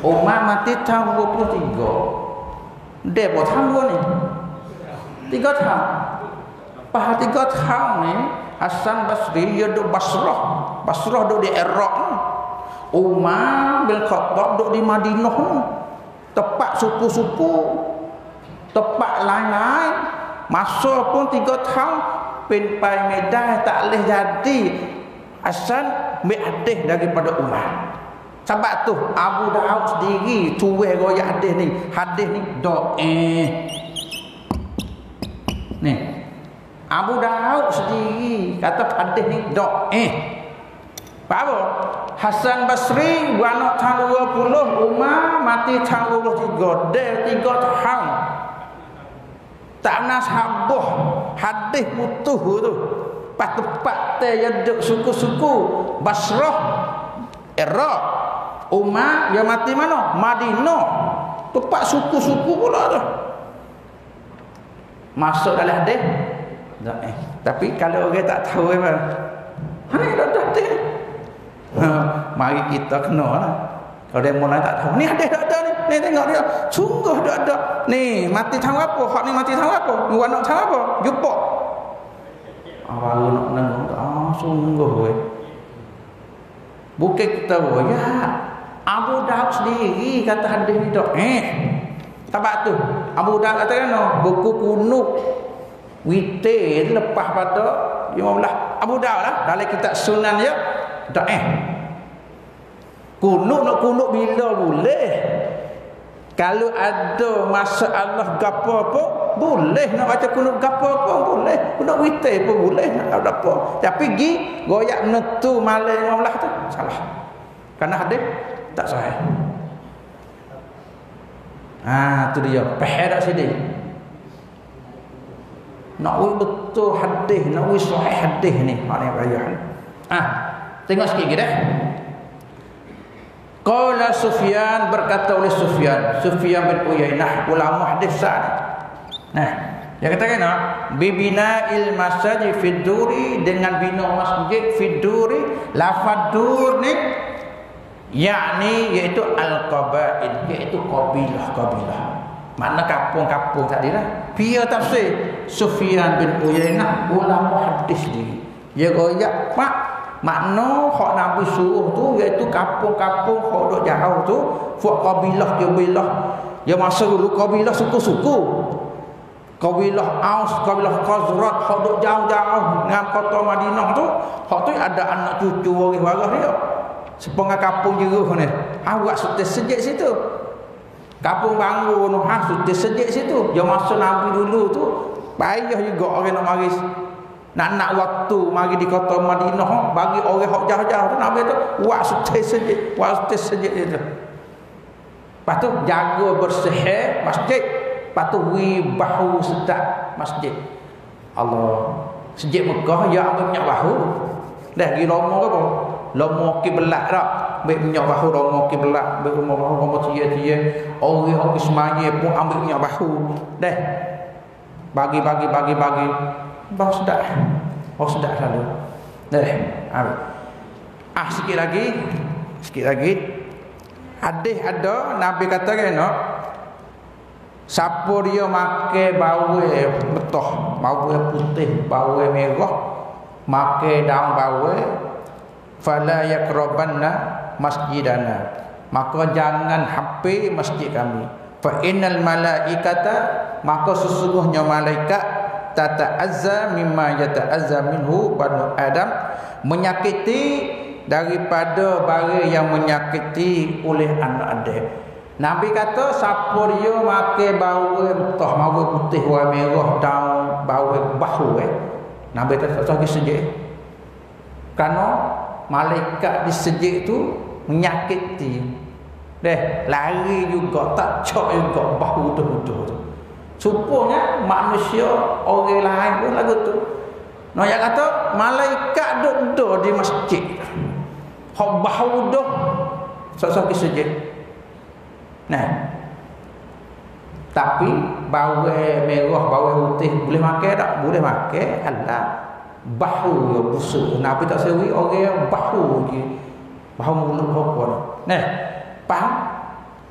20. Umar mati tahun 23. Dia buat tahun ni. 3 tahun. Pas 3 tahun ni Hasan Basri dia duduk Basrah. Basrah duduk di Iraq. Umar bin Khattab duduk di Madinah. Tempat suku-suku, tempat lain-lain. Masa pun 3 tahun penpai medan tak boleh jadi. Hasan ambil hadis daripada Umar. Sebab tu Abu Daud sendiri tuai royak hadis ni. Hadis ni ni Abu Daud sendiri kata hadis ni apa? Hasan Basri beranak tahun 20, Umar mati tahun 23. Dia 3 tahun. Tak nak sabuh hadis putus tu. Pas tepat dia duduk suku-suku Basrah, Iraq. Umar yang mati mana? Madinah. Tepat suku-suku pula tu. Masuk dalam hadis. Tapi kalau orang tak tahu apa, ni dah hadis. Mari kita kena lah. Kalau dia mula tak tahu, ni hadis dah ada ni. Ni tengok dia, sungguh dah ada. Ni mati tahun apa? Hak ni mati tahun apa? Ni anak tahun apa? Jumpa. Baru nak nengok. Sungguh weh. Bukan kita ya. Abu Daud sendiri kata hadis ni dah. Sebab tu Abu Dawud kata kan buku kunut witir lepas pada 15 Abu Dawud lah dalam kitab Sunan ya. Tak kunut nak kunut bila boleh. Kalau ada masalah gapo apa boleh nak baca kunut gapo apa boleh. Kunut witir pun boleh nak ada apa. Tapi gi goyak menentu malam 15 tu salah. Karena hadis tak sahih. Tu dia pahal dak sini. Nak betul hadis, nak sahih hadis ni. Mana bayar. Tengok sikit kita. Qala Sufyan berkata oleh Sufyan bin Uyainah ulama hadis sah. Dia katakan bibina'il masjid fi duri dengan bina masjid fi duri lafaz dur ni yakni iaitu al-qabail iaitu kabilah-kabilah. Makna kampung-kampung tadilah. Pia tafsir Sufyan bin Uyainah ulama hadis ni. Dia goyak makna hak Nabi suruh tu iaitu kampung-kampung hak dok jauh tu, buat kabilah-kabilah. Ya masa dulu kabilah suku-suku. Kabilah Aus, kabilah Khazraj hak dok jauh-jauh dengan kota Madinah tu, hak tu ada anak cucu waris-waris dia. Sepengah kampung jeruh ni. Awak sudah sejak situ. Kampung bangun sudah sejak situ. Ya masa Nabi dulu tu payah juga orang nak maris. Nak waktu mari di kota Madinah bagi orang hok jauh-jauh tu Nabi tu buat sejak itu. Lepas tu jaga bersih masjid, lepas tu bahu sedap masjid. Allah sejak Mekah ya ambil minyak bahu. Dah pergi Romo ke apa? Romo kiblat dak. Ambil minyak bahu Romo kiblat, ambil rumah bahu Romo tia-tia. Orang hok semaya pun ambil minyak bahu. Dah bagi bahu sedap. Oh sedap selalu. Sikit lagi. Ada Nabi kata kan siapa dia makan bawang betah, bawang putih, bawang merah, makan daun bawang fala yakrabanna masjidana. Maka jangan hampir masjid kami. Fa innal malaikata maka sesungguhnya malaikat tata'azza mimma yata'azza minhu banu Adam menyakiti daripada barang yang menyakiti oleh anak Adam. Nabi kata siapa dia makan bawang mentah, bawang putih, bawang merah, daun bawang bahu Nabi kata tak sejik. Kerana malaikat di sejik tu menyakiti. Lari juga tak cok juga bahu tu. Supaya manusia orang lain pun lagu tu. Yang kata malaikat duduk di masjid. Hak bahu dah sok-sok sejid. Tapi bawang merah, bawang putih boleh makan tak? Boleh makan. Allah bahu yang busuk. Nabi tak sewi orang yang bahu je. Bahu mulut apa ni. Faham?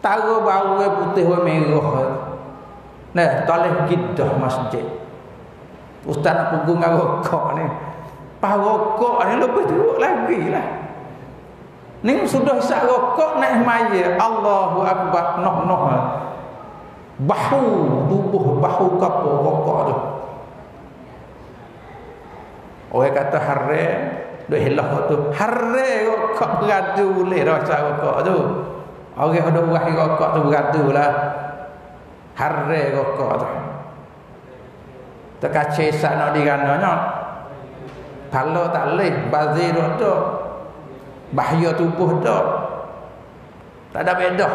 Taruh bawang putih bawang merah. Toleh gidah masjid. Ustaz nak pegung dengan rokok ni. Pas rokok ni lebih teruk lagi lah. Ni sudah isap rokok naik maya. Allahu Akbar. Noh. Bahu. Tubuh bahu kapur rokok tu. Orang kata haram. Duk hilah tu. Haram rokok beradu boleh dah isap rokok tu. Orang ada buah rokok tu beradu lah. Haram rokok tu. Terkacau isap nak digananya. Kalau tak boleh bazir tu. Bahaya tubuh tu. Tak ada beda.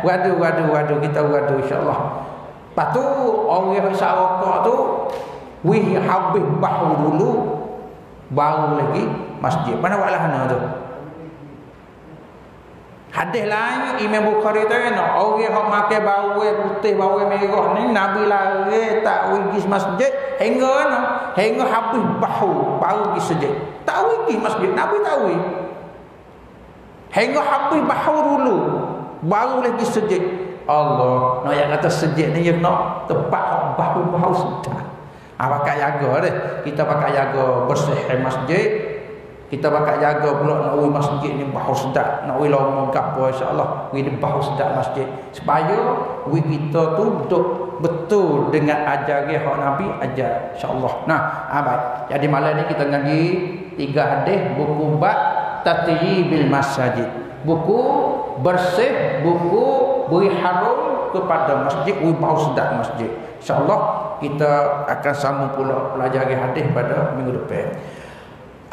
Wadu kita wadu insya-Allah. Lepas tu orang yang isap rokok tu habis bahu dulu baru lagi masjid. Mana buat lah tu. Hadis lain Imam Bukhari tu kan orang yang makan bawang putih bawang merah ni Nabi lari tak pergi masjid hingga habis bahu baru pergi masjid. Tak pergi masjid Nabi tak pergi. Hingga habis bahu dulu baru lagi masjid. Allah nak yang kata masjid ni yang nak tempat bahu sedap. Pakai jaga deh. Kita pakai jaga bersih masjid. Kita bakal jaga pula nak ui masjid ni bahu sedap, nak ui lama kat apa insya-Allah. Ui ni bahu sedap masjid supaya ui kita tu duduk betul dengan ajaran hak Nabi ajar insya-Allah. Nah, baik. Jadi malam ni kita ngaji 3 hadis buku bab tatyibil masjid. Buku bersih, buku beri harum kepada masjid, ui bahu sedap masjid. Insya-Allah kita akan sambung pula pelajari hadis pada minggu depan.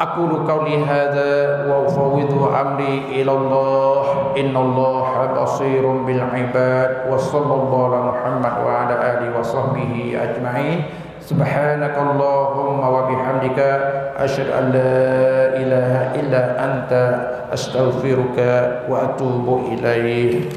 Aqulu qawli hadza wa ufawwidu amri ila Allah innallaha basirun bil ibad wa sallallahu ala Muhammad wa ala alihi wa sahbihi ajma'in. Subhanakallahumma wa bihamdika asyhadu an la ilaha illa anta astaghfiruka wa atubu ilaik.